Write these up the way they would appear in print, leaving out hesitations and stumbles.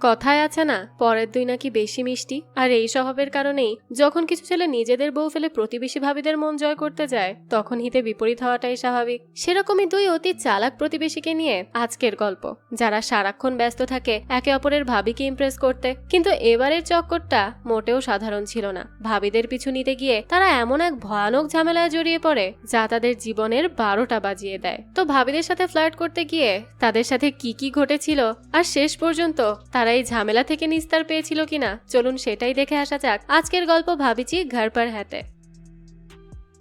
কথায় আছে না, পরের দুই নাকি বেশি মিষ্টি। আর এই স্বভাবের কারণেই যখন কিছু ছেলে নিজেদের বউ ফেলে প্রতিবেশী ভাবিদের মন জয় করতে যায়, তখন হিতে বিপরীত হওয়াটাই স্বাভাবিক। সেরকমই দুই অতি চালাক প্রতিবেশীকে নিয়ে আজকের গল্প, যারা সারাক্ষণ ব্যস্ত থাকে একে অপরের ভাবিকে ইমপ্রেস করতে। কিন্তু এবারের চক্করটা মোটেও সাধারণ ছিল না। ভাবিদের পিছু নিতে গিয়ে তারা এমন এক ভয়ানক ঝামেলায় জড়িয়ে পড়ে যা তাদের জীবনের 12টা বাজিয়ে দেয়। তো ভাবিদের সাথে ফ্লার্ট করতে গিয়ে তাদের সাথে কি কি ঘটেছিল আর শেষ পর্যন্ত তারা এই ঝামেলা থেকে নিস্তার পেয়েছিল কিনা, চলুন সেটাই দেখে আসা যাক আজকের গল্প ভাবিচি ঘর পর হাতে।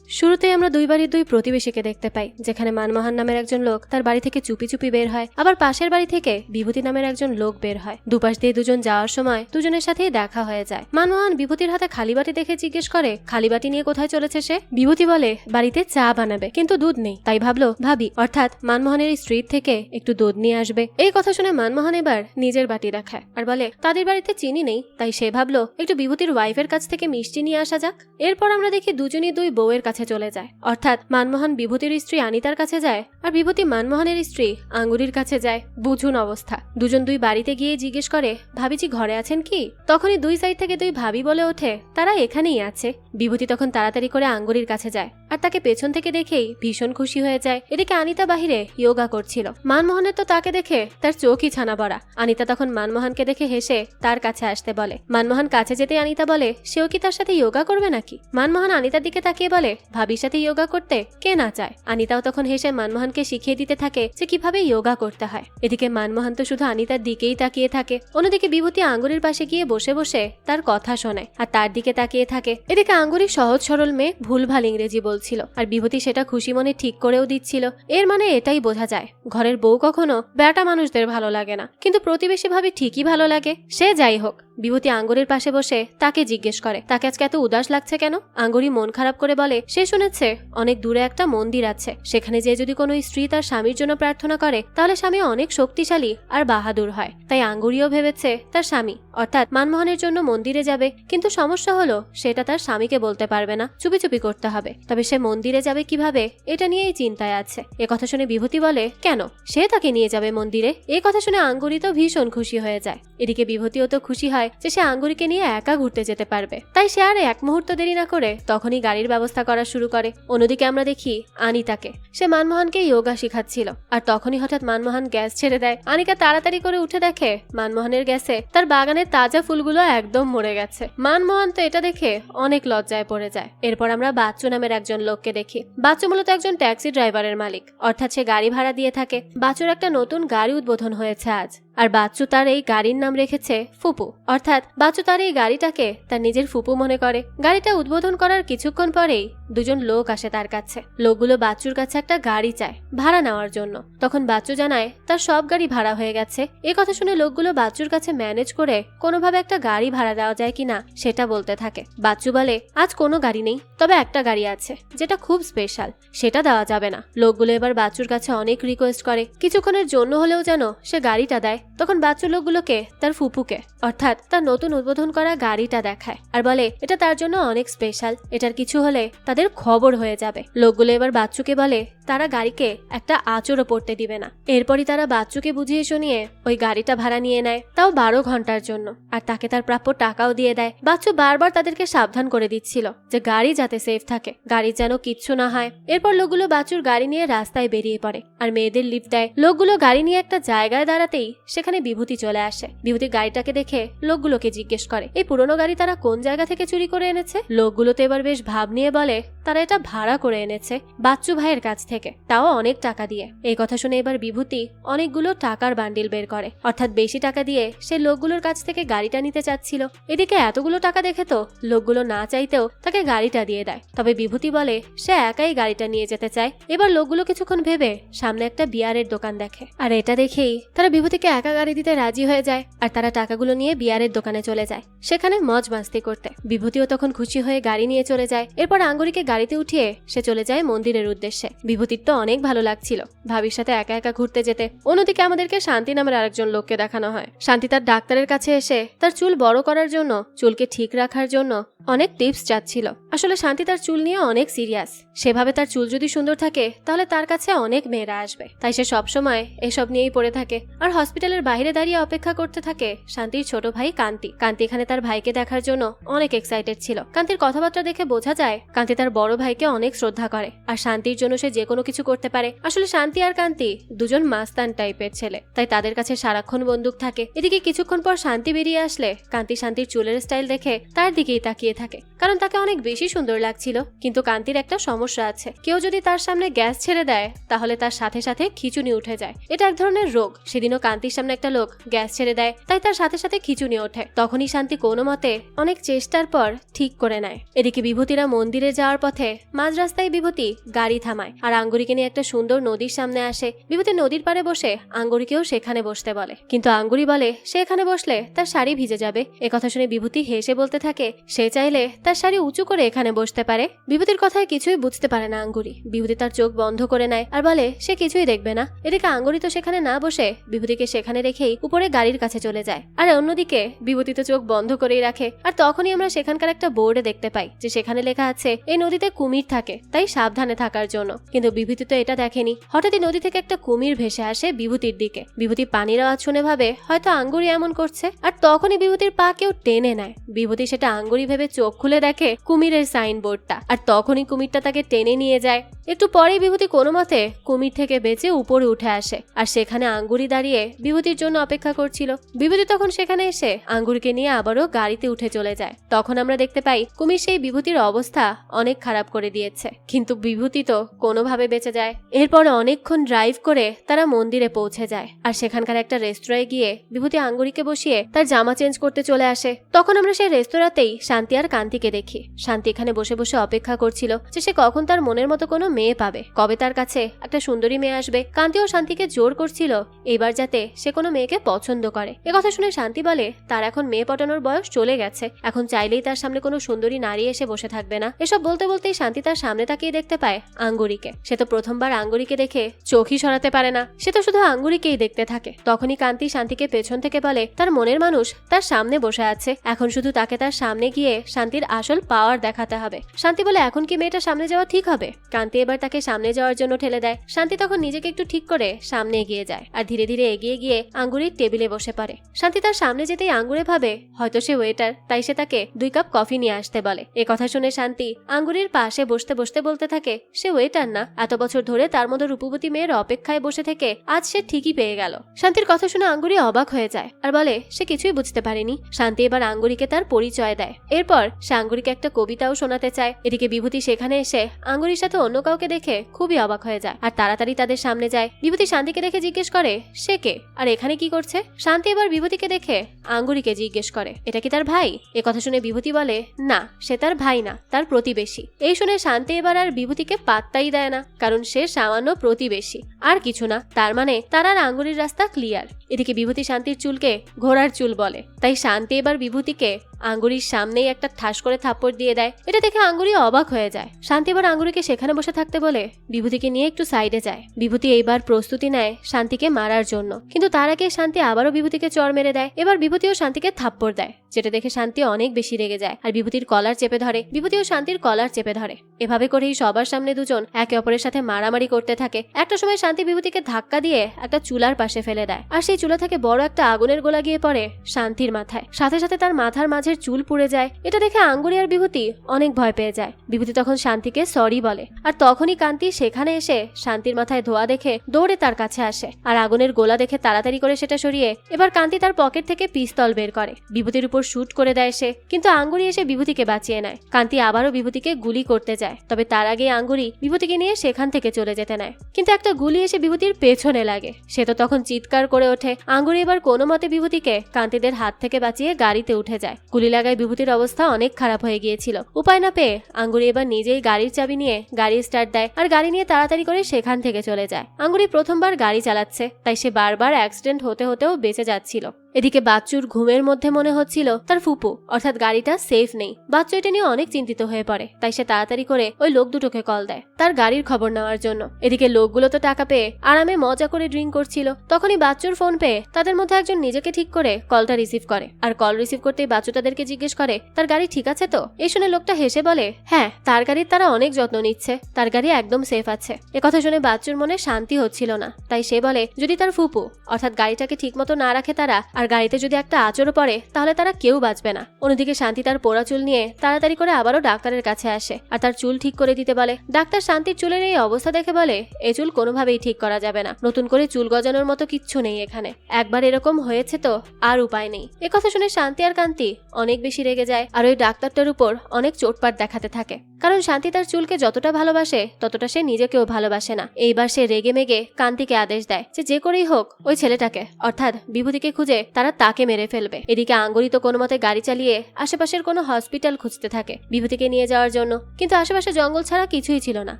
শুরুতে আমরা দুই বাড়ির দুই প্রতিবেশীকে দেখতে পাই, যেখানে মানমোহন নামের একজন লোক তার বাড়ি থেকে চুপি চুপি বের হয়, আবার পাশের বাড়ি থেকে বিভূতি নামের একজন লোক বের হয়। দুপাশ দিয়ে দুজন যাওয়ার সময় দুজনের সাথেই দেখা হয়ে যায়। মানমোহন বিভূতির হাতে খালি বাটি দেখে জিজ্ঞেস করে, খালি বাটি নিয়ে কোথায় চলেছে সে? বিভূতি বলে, বাড়িতে চা বানাবে, কিন্তু দুধ নেই, তাই ভাবলো ভাবি অর্থাৎ মানমোহনের স্ত্রীর থেকে একটু দুধ নিয়ে আসবে। এই কথা শুনে মানমোহন এবার নিজের বাটি দেখায় আর বলে, তাদের বাড়িতে চিনি নেই, তাই সে ভাবলো একটু বিভূতির ওয়াইফের কাছ থেকে মিষ্টি নিয়ে আসা যাক। এরপর আমরা দেখি দুজনই দুই বউয়ের কাছে চলে যায়, অর্থাৎ মানমোহন বিভূতির স্ত্রী আনিতার কাছে যায় আর বিভূতি মানমোহনের স্ত্রী আঙ্গুরির কাছে যায়। বুঝুন অবস্থা। দুজন দুই বাড়িতে গিয়ে জিজ্ঞেস করে, ভাবিজি ঘরে আছেন কি? তখনই দুই সাইড থেকে দুই ভাবি বলে ওঠে, তারা এখানেই আছে। বিভূতি তখন তাড়াতাড়ি করে আঙ্গুরির কাছে যায় আর তাকে পেছন থেকে দেখেই ভীষণ খুশি হয়ে যায়। এদিকে আনিতা বাহিরে যোগা করছিল। মানমোহনের তো তাকে দেখে তার চোখই ছানা বড়া। আনিতা তখন মানমোহনকে দেখে হেসে তার কাছে আসতে বলে। মানমোহন কাছে যেতে আনিতা বলে, সেও কি তার সাথে যোগা করবে নাকি? মানমোহন আনিতার দিকে তাকিয়ে বলে, ভাবির সাথে যোগা করতে কে না চায়? আনিতাও তখন হেসে মানমোহনকে শিখিয়ে দিতে থাকে যে কিভাবে যোগা করতে হয়। এদিকে মানমোহন তো শুধু আনিতার দিকেই তাকিয়ে থাকে। অন্যদিকে বিভূতি আঙ্গুরির পাশে গিয়ে বসে বসে তার কথা শোনায় আর তার দিকে তাকিয়ে থাকে। এদিকে আঙ্গুরি সহজ সরল মেয়ে ভুলভাল ইংরেজি বলছিল আর বিভূতি সেটা খুশি মনে ঠিক করেও দিচ্ছিল। এর মানে এটাই বোঝা যায়, ঘরের বউ কখনো বেটা মানুষদের ভালো লাগে না, কিন্তু প্রতিবেশী ভাবি ঠিকই ভালো লাগে। সে যাই হোক, বিভূতি আঙ্গুরির পাশে বসে তাকে জিজ্ঞেস করে, তাকে আজকে এত উদাস লাগছে কেন? আঙ্গুরি মন খারাপ করে বলে, সে শুনেছে অনেক দূরে একটা মন্দির আছে, সেখানে যে যদি কোনো স্ত্রী তার স্বামীর জন্য প্রার্থনা করে তাহলে স্বামী অনেক শক্তিশালী আর বাহাদুর হয়। তাই আঙ্গুরিও ভেবেছে তার স্বামী অর্থাৎ মানমোহনের জন্য মন্দিরে যাবে, কিন্তু সমস্যা হলো সেটা তার স্বামীকে বলতে পারবে না, চুপি চুপি করতে হবে। তবে সে মন্দিরে যাবে কিভাবে এটা নিয়েই চিন্তায় আছে। এ কথা শুনে বিভূতি বলে, কেন? সে তাকে নিয়ে যাবে মন্দিরে। এই কথা শুনে আঙ্গুরি তো ভীষণ খুশি হয়ে যায়। এদিকে বিভূতিও তো খুশি হয় যে সে আঙ্গুরিকে নিয়ে একা ঘুরতে যেতে পারবে। তাই সে আর এক মুহূর্ত দেরি না করে তখনই গাড়ির ব্যবস্থা করা শুরু করে। অন্যদিকে আমরা দেখি আনিতাকে, সে মানমোহনকে যোগা শিখাচ্ছিল আর তখনই হঠাৎ মানমোহন গ্যাস ছেড়ে দেয়। আনিকা তাড়াতাড়ি করে উঠে দেখে মানমোহনের গ্যাসে তার বাগানের তাজা ফুলগুলো একদম মরে গেছে। মানমোহন তো এটা দেখে অনেক লজ্জায় পড়ে যায়। এরপর আমরা বাচ্চু নামের একজন লোককে দেখি। বাচ্চু মূলত একজন ট্যাক্সি ড্রাইভারের মালিক, অর্থাৎ সে গাড়ি ভাড়া দিয়ে থাকে। বাচ্চুর একটা নতুন গাড়ি উদ্বোধন হয়েছে আজ, আর বাচ্চু তার এই গাড়ির নাম রেখেছে ফুপু, অর্থাৎ বাচ্চু তার এই গাড়িটাকে তার নিজের ফুপু মনে করে। গাড়িটা উদ্বোধন করার কিছুক্ষণ পরেই দুজন লোক আসে তার কাছে। লোকগুলো বাচ্চুর কাছে একটা গাড়ি চায় ভাড়া নেওয়ার জন্য। তখন বাচ্চু জানায় তার সব গাড়ি ভাড়া হয়ে গেছে। এ কথা শুনে লোকগুলো বাচ্চুর কাছে ম্যানেজ করে কোনোভাবে একটা গাড়ি ভাড়া দেওয়া যায় কিনা সেটা বলতে থাকে। বাচ্চু বলে, আজ কোনো গাড়ি নেই, তবে একটা গাড়ি আছে যেটা খুব স্পেশাল, সেটা দেওয়া যাবে না। লোকগুলো এবার বাচ্চুর কাছে অনেক রিকোয়েস্ট করে কিছুক্ষণের জন্য হলেও যেন সে গাড়িটা দেয়। তখন বাচ্চু লোকগুলোকে তার ফুপুকে অর্থাৎ তার নতুন উদ্বোধন করা গাড়িটা দেখায় আর বলে এটা তার জন্য অনেক স্পেশাল, এটার কিছু হলে তাদের খবর হয়ে যাবে। লোকগুলো এবার বাচ্চুকে বলে তারা গাড়িকে একটা আঁচড়ও পড়তে দিবে না। এরপরই তারা বাচ্চুকে বুঝিয়ে শুনিয়ে ওই গাড়িটা ভাড়া নিয়ে নেয়, তাও 12 ঘন্টার জন্য, আর তাকে তার প্রাপ্য টাকাও দিয়ে দেয়। বাচ্চু বারবার তাদেরকে সাবধান করে দিচ্ছিল যে গাড়ি যাতে সেফ থাকে, গাড়ির যেন কিচ্ছু না হয়। এরপর লোকগুলো বাচ্চুর গাড়ি নিয়ে রাস্তায় বেরিয়ে পড়ে আর মেয়েদের লিফট দেয়। লোকগুলো গাড়ি নিয়ে একটা জায়গায় দাঁড়াতেই সেখানে বিভূতি চলে আসে। বিভূতি গাড়িটাকে দেখে লোকগুলোকে জিজ্ঞেস করে, এই পুরনো গাড়ি তারা কোন জায়গা থেকে চুরি করে এনেছে? লোকগুলো তো এবার বেশ ভাব নিয়ে বলে তারা এটা ভাড়া করে এনেছে বাচ্চু ভাইয়ের কাছ থেকে, তাও অনেক টাকা দিয়ে। এই কথা শুনে এবার বিভূতি অনেকগুলো টাকার বান্ডিল বের করে, অর্থাৎ বেশি টাকা দিয়ে সে লোকগুলোর কাছ থেকে গাড়িটা নিতে চাচ্ছিল। এদিকে এতগুলো টাকা দেখে তো লোকগুলো না চাইতেও তাকে গাড়িটা দিয়ে দেয়। তবে বিভূতি বলে সে একাই গাড়িটা নিয়ে যেতে চায়। এবার লোকগুলো কিছুক্ষণ ভেবে সামনে একটা বিয়ারের দোকান দেখে আর এটা দেখেই তারা বিভূতিকে একা গাড়ি দিতে রাজি হয়ে যায় আর তারা টাকাগুলো নিয়ে বিয়ারের দোকানে চলে যায় সেখানে মজ মাস্তি করতে। বিভূতিও তখন খুশি হয়ে গাড়ি নিয়ে চলে যায়। এরপর আঙ্গুরিকে গাড়িতে উঠিয়ে সে চলে যায় মন্দিরের উদ্দেশ্যে। বিভূতির তো অনেক ভালো লাগছিল ভাবির সাথে একা একা ঘুরতে যেতে। অন্যদিকে আমাদেরকে শান্তি নামের আরেকজন লোককে দেখানো হয়। শান্তি তার ডাক্তারের কাছে এসে তার চুল বড় করার জন্য, চুলকে ঠিক রাখার জন্য অনেক টিপস চাচ্ছিল। আসলে শান্তি তার চুল নিয়ে অনেক সিরিয়াস। সেভাবে তার চুল যদি সুন্দর থাকে তাহলে তার কাছে অনেক মেয়েরা আসবে, তাই সে সবসময় এসব নিয়েই পড়ে থাকে। আর হসপিটালের বাইরে দাঁড়িয়ে অপেক্ষা করতে থাকে শান্তির ছোট ভাই কান্তি। কান্তি এখানে তার ভাইকে দেখার জন্য অনেক এক্সাইটেড ছিল। কান্তির কথাবার্তা দেখে বোঝা যায় কান্তি তার বড় ভাইকে অনেক শ্রদ্ধা করে আর শান্তির জন্য সে যে কোনো কিছু করতে পারে। আসলে শান্তি আর কান্তি দুজন মাস্তান টাইপের ছেলে, তাই তাদের কাছে সারাক্ষণ বন্দুক থাকে। এদিকে কিছুক্ষণ পর শান্তি বেরিয়ে আসলে কান্তি শান্তির চুলের স্টাইল দেখে তার দিকেই তাকিয়ে থাকে, কারণ তাকে অনেক বেশি সুন্দর লাগছিল। কিন্তু কান্তির একটা সমস্যা আছে, কেউ যদি তার সামনে গ্যাস ছেড়ে দেয় তাহলে তার সাথে সাথে খিঁচুনি উঠে যায়। এটা এক ধরনের রোগ। সেদিনও কান্তির সামনে একটা লোক গ্যাস ছেড়ে দেয়, তাই তার সাথে সাথে খিঁচুনি ওঠে। তখনই শান্তি কোনো মতে অনেক চেষ্টার পর ঠিক করে নেয়। এদিকে বিভূতিরা মন্দিরে যাওয়ার পথে মাঝ রাস্তায় বিভূতি গাড়ি থামায় আর আঙ্গুরিকে নিয়ে একটা সুন্দর নদীর সামনে আসে। বিভূতি নদীর পাড়ে বসে আঙ্গুরিকেও সেখানে বসতে বলে, কিন্তু আঙ্গুরি বলে সে এখানে বসলে তার শাড়ি ভিজে যাবে। একথা শুনে বিভূতি হেসে বলতে থাকে সে চাইলে তার শাড়ি উঁচু করে এখানে বসতে পারে। বিভূতির কথায় কিছুই বুঝতে পারে না আঙ্গুরি। বিভূতি তার চোখ বন্ধ করে নেয় আর বলে সে কিছুই দেখবে না। এদিকে আঙ্গুরি তো সেখানে না বসে বিভূতিকে সেখানে রেখেই উপরে গাড়ির কাছে চলে যায়। আর অন্যদিকে বিভূতি তো চোখ বন্ধ করেই রাখে। আর তখনই আমরা সেখানকার একটা বোর্ডে দেখতে পাই যে সেখানে লেখা আছে এই নদীতে কুমির থাকে, তাই সাবধানে থাকার জন্য। কিন্তু বিভূতি তো এটা দেখেনি। হঠাৎই নদী থেকে একটা কুমির ভেসে আসে বিভূতির দিকে। বিভূতি পানির আওয়াজ শুনে ভাবে হয়তো আঙ্গুরি এমন করছে, আর তখনই বিভূতির পা কেউ টেনে নেয়। বিভূতি সেটা আঙ্গুরি ভেবে চোখ খুলে দেখে কুমিরের সাইনবোর্ডটা, আর তখনই কুমিরটা তাকে টেনে নিয়ে যায়। একটু পরেই বিভূতি কোনো মতে কুমির থেকে বেঁচে উপরে উঠে আসে, আর সেখানে আঙ্গুরি দাঁড়িয়ে বিভূতির জন্য অপেক্ষা করছিল। বিভূতি তখন সেখানে এসে আঙ্গুরিকে নিয়ে আবারও গাড়িতে উঠে চলে যায়। তখন আমরা দেখতে পাই কুমির সেই বিভূতির অবস্থা অনেক খারাপ করে দিয়েছে, কিন্তু বিভূতি তো কোনোভাবে বেঁচে যায়। এরপর অনেকক্ষণ ড্রাইভ করে তারা মন্দিরে পৌঁছে যায়, আর সেখানকার একটা রেস্তোরাঁয় গিয়ে বিভূতি আঙ্গুরিকে বসিয়ে তার জামা চেঞ্জ করতে চলে আসে। তখন আমরা সেই রেস্তোরাঁতেই শান্তি আর কান্তিকে দেখি। শান্তি এখানে বসে বসে অপেক্ষা করছিল যে সে কখন তার মনের মতো কোনো মেয়ে পাবে, কবে তার কাছে একটা সুন্দরী মেয়ে আসবে। কান্তি ও শান্তিকে জোর করছিল এবার যাতে সে কোনো মেয়েকে পছন্দ করে। একথা শুনে শান্তি বলে তার এখন মেয়ে পটানোর বয়স চলে গেছে, এখন চাইলেই তার সামনে কোনো সুন্দরী নারী এসে বসে থাকবে না। এসব বলতে বলতেই শান্তি তার সামনে তাকিয়ে দেখতে পায় আঙ্গুরিকে। সে তো প্রথমবার আঙ্গুরিকে দেখে চোখই সরাতে পারে না, সে তো শুধু আঙ্গুরিকেই দেখতে থাকে। তখনই কান্তি শান্তিকে পেছন থেকে বলে তার মনের মানুষ তার সামনে বসে আছে, এখন শুধু তাকে তার সামনে গিয়ে শান্তির আসল পাওয়ার দেখাতে হবে। শান্তি বলে এখন কি মেয়েটা সামনে যাওয়া ঠিক হবে? কান্তি এবার তাকে সামনে যাওয়ার জন্য ঠেলে দেয়। শান্তি তখন নিজেকে একটু ঠিক করে সামনে এগিয়ে যায় আর ধীরে ধীরে এগিয়ে গিয়ে আঙ্গুরির টেবিলে বসে পড়ে। শান্তি তার সামনে যেতেই আঙ্গুরে ভাবে হয়তো সে ওয়েটার, তাই সে তাকে 2 কাপ কফি নিয়ে আসতে বলে। এ কথা শুনে শান্তি আঙ্গুরির পাশে বসতে বসতে বলতে থাকে সে ওয়েটার না, এত বছর ধরে তার মতো রূপবতী মেয়ের অপেক্ষায় বসে থেকে আজ সে ঠিকই পেয়ে গেল। শান্তির কথা শুনে আঙ্গুরি অবাক হয়ে যায় আর বলে সে কিছুই বুঝতে পারেনি। শান্তি এবার আঙ্গুরিকে তার পরিচয় দেয়। এরপর সে আঙ্গুরিকে একটা কবিতাও শোনাতে চায়। এদিকে বিভূতি সেখানে এসে আঙ্গুরির সাথে অন্য কাউকে দেখে খুবই অবাক হয়ে যায় আর তাড়াতাড়ি তাদের সামনে যায়। বিভূতি শান্তিকে দেখে জিজ্ঞেস করে সে কে আর এখানে কি করছে। শান্তি এবার বিভূতিকে দেখে আঙ্গুরিকে জিজ্ঞেস করে এটা কি তার ভাই। এ কথা শুনে বিভূতি বলে না, সে তার ভাই না, তার প্রতিবেশী। এই শুনে শান্তি এবার আর বিভূতিকে পাত্তাই দেয় না, কারণ সে সামান্য প্রতিবেশী আর কিছু না। তার মানে তার আর আঙ্গুরির রাস্তা ক্লিয়ার। এদিকে বিভূতি শান্তির চুলকে ঘোড়ার চুল বলে, তাই শান্তি এবার বিভূতিকে আঙ্গুরির সামনেই একটা ঠাস করে থাপ্পড় দিয়ে দেয়। এটা দেখে আঙ্গুরি অবাক হয়ে যায়। শান্তি এবার আঙ্গুরিকে সেখানে বসে থাকতে বলে বিভূতিকে নিয়ে একটু সাইডে যায়। বিভূতি এইবার প্রস্তুতি নেয় শান্তিকে মারার জন্য, কিন্তু তার আগে শান্তি আবারও বিভূতিকে চড় মেরে দেয়। এবার বিভূতিও শান্তিকে থাপ্পড় দেয়, যেটা দেখে শান্তি অনেক বেশি রেগে যায় আর বিভূতির কলার চেপে ধরে। বিভূতিও শান্তির কলার চেপে ধরে। এভাবে করেই সবার সামনে দুজন একে অপরের সাথে মারামারি করতে থাকে। একটা সময় শান্তি বিভূতিকে ধাক্কা দিয়ে একটা চুলার পাশে ফেলে দেয়, আর সেই চুলা থেকে বড় একটা আগুনের গোলা গিয়ে পড়ে শান্তির মাথায়। সাথে সাথে তার মাথার মাঝের চুল পুড়ে যায়। এটা দেখে আঙ্গুরি আর বিভূতি অনেক ভয় পেয়ে যায়। বিভূতি তখন শান্তিকে সরি বলে, আর তখনই কান্তি সেখানে এসে শান্তির মাথায় ধোয়া দেখে দৌড়ে তার কাছে আসে আর আগুনের গোলা দেখে তাড়াতাড়ি করে সেটা সরিয়ে এবার কান্তি তার পকেট থেকে পিস্তল বের করে। বিভূতির উপর শুট করে দেয় সে, কিন্তু আঙ্গুরি এসে বিভূতিকে বাঁচিয়ে নেয়। কান্তি আবারও বিভূতিকে গুলি করতে যায়, তবে তার আগে আঙ্গুরি বিভূতিকে নিয়ে সেখান থেকে চলে যেতে নেয়, কিন্তু একটা গুলি এসে বিভূতির পেছনে লাগে। সে তো তখন চিৎকার করে ওঠে। আঙ্গুরি এবার কোনো মতে বিভূতিকে কান্তিদের হাত থেকে বাঁচিয়ে গাড়িতে উঠে যায়। গুলি লাগায় বিভূতির অবস্থা অনেক খারাপ হয়ে গিয়েছিল। উপায় না পেয়ে আঙ্গুরি এবার নিজেই গাড়ির চাবি নিয়ে গাড়ি স্টার্ট দেয় আর গাড়ি নিয়ে তাড়াতাড়ি করে সেখান থেকে চলে যায়। আঙ্গুরি প্রথমবার গাড়ি চালাচ্ছে, তাই সে বারবার অ্যাক্সিডেন্ট হতে হতেও বেঁচে যাচ্ছিল। এদিকে বাচ্চুর ঘুমের মধ্যে মনে হচ্ছিল তার ফুপু অর্থাৎ গাড়িটা সেফ নেই। বাচ্চু এটা নিয়ে অনেক চিন্তিত হয়ে পড়ে, তাই সে তাড়াতাড়ি করে ওই লোক দুটোকে কল দেয় তার গাড়ির খবর নেওয়ার জন্য। এদিকে লোকগুলো তো টাকা পেয়ে আরামে মজা করে ড্রিঙ্ক করছিল, তখনই বাচ্চুর ফোন পেয়ে তাদের মধ্যে একজন নিজেকে ঠিক করে কলটা রিসিভ করে। আর কল রিসিভ করতেই বাচ্চু তাদেরকে জিজ্ঞেস করে তার গাড়ি ঠিক আছে তো। এই শুনে লোকটা হেসে বলে, হ্যাঁ তার গাড়ির তারা অনেক যত্ন নিচ্ছে, তার গাড়ি একদম সেফ আছে। একথা শুনে বাচ্চুর মনে শান্তি হচ্ছিল না, তাই সে বলে যদি তার ফুপু অর্থাৎ গাড়িটাকে ঠিক মতো না রাখে তারা, আর গাড়িতে যদি একটা আঁচড়ও পড়ে তাহলে তারা কেউ বাঁচবে না। অন্যদিকে শান্তি তার পোড়া চুল নিয়ে তাড়াতাড়ি করে আবারও ডাক্তারের কাছে আসে আর তার চুল ঠিক করে দিতে বলে। ডাক্তার শান্তির চুলের এই অবস্থা দেখে বলে, এই চুল কোনোভাবেই ঠিক করা যাবে না, নতুন করে চুল গজানোর মতো কিচ্ছু নেই এখানে, একবার এরকম হয়েছে তো আর উপায় নেই। একথা শুনে শান্তি আর কান্তি অনেক বেশি রেগে যায় আর ওই ডাক্তারটার উপর অনেক চোটপাট দেখাতে থাকে, কারণ শান্তি তার চুলকে যতটা ভালোবাসে ততটা সে নিজেকেও ভালোবাসে না। এইবার সে রেগে মেগে কান্তিকে আদেশ দেয় যে করেই হোক ওই ছেলেটাকে অর্থাৎ বিভূতিকে খুঁজে তারা তাকে মেরে ফেলবে। এদিকে আঙ্গুরি তো কোনো মতে গাড়ি চালিয়ে আশেপাশের কোনো হসপিটাল খুঁজতে থাকে বিভূতিকে নিয়ে যাওয়ার জন্য, কিন্তু আশেপাশে জঙ্গল ছাড়া কিছুই ছিল না।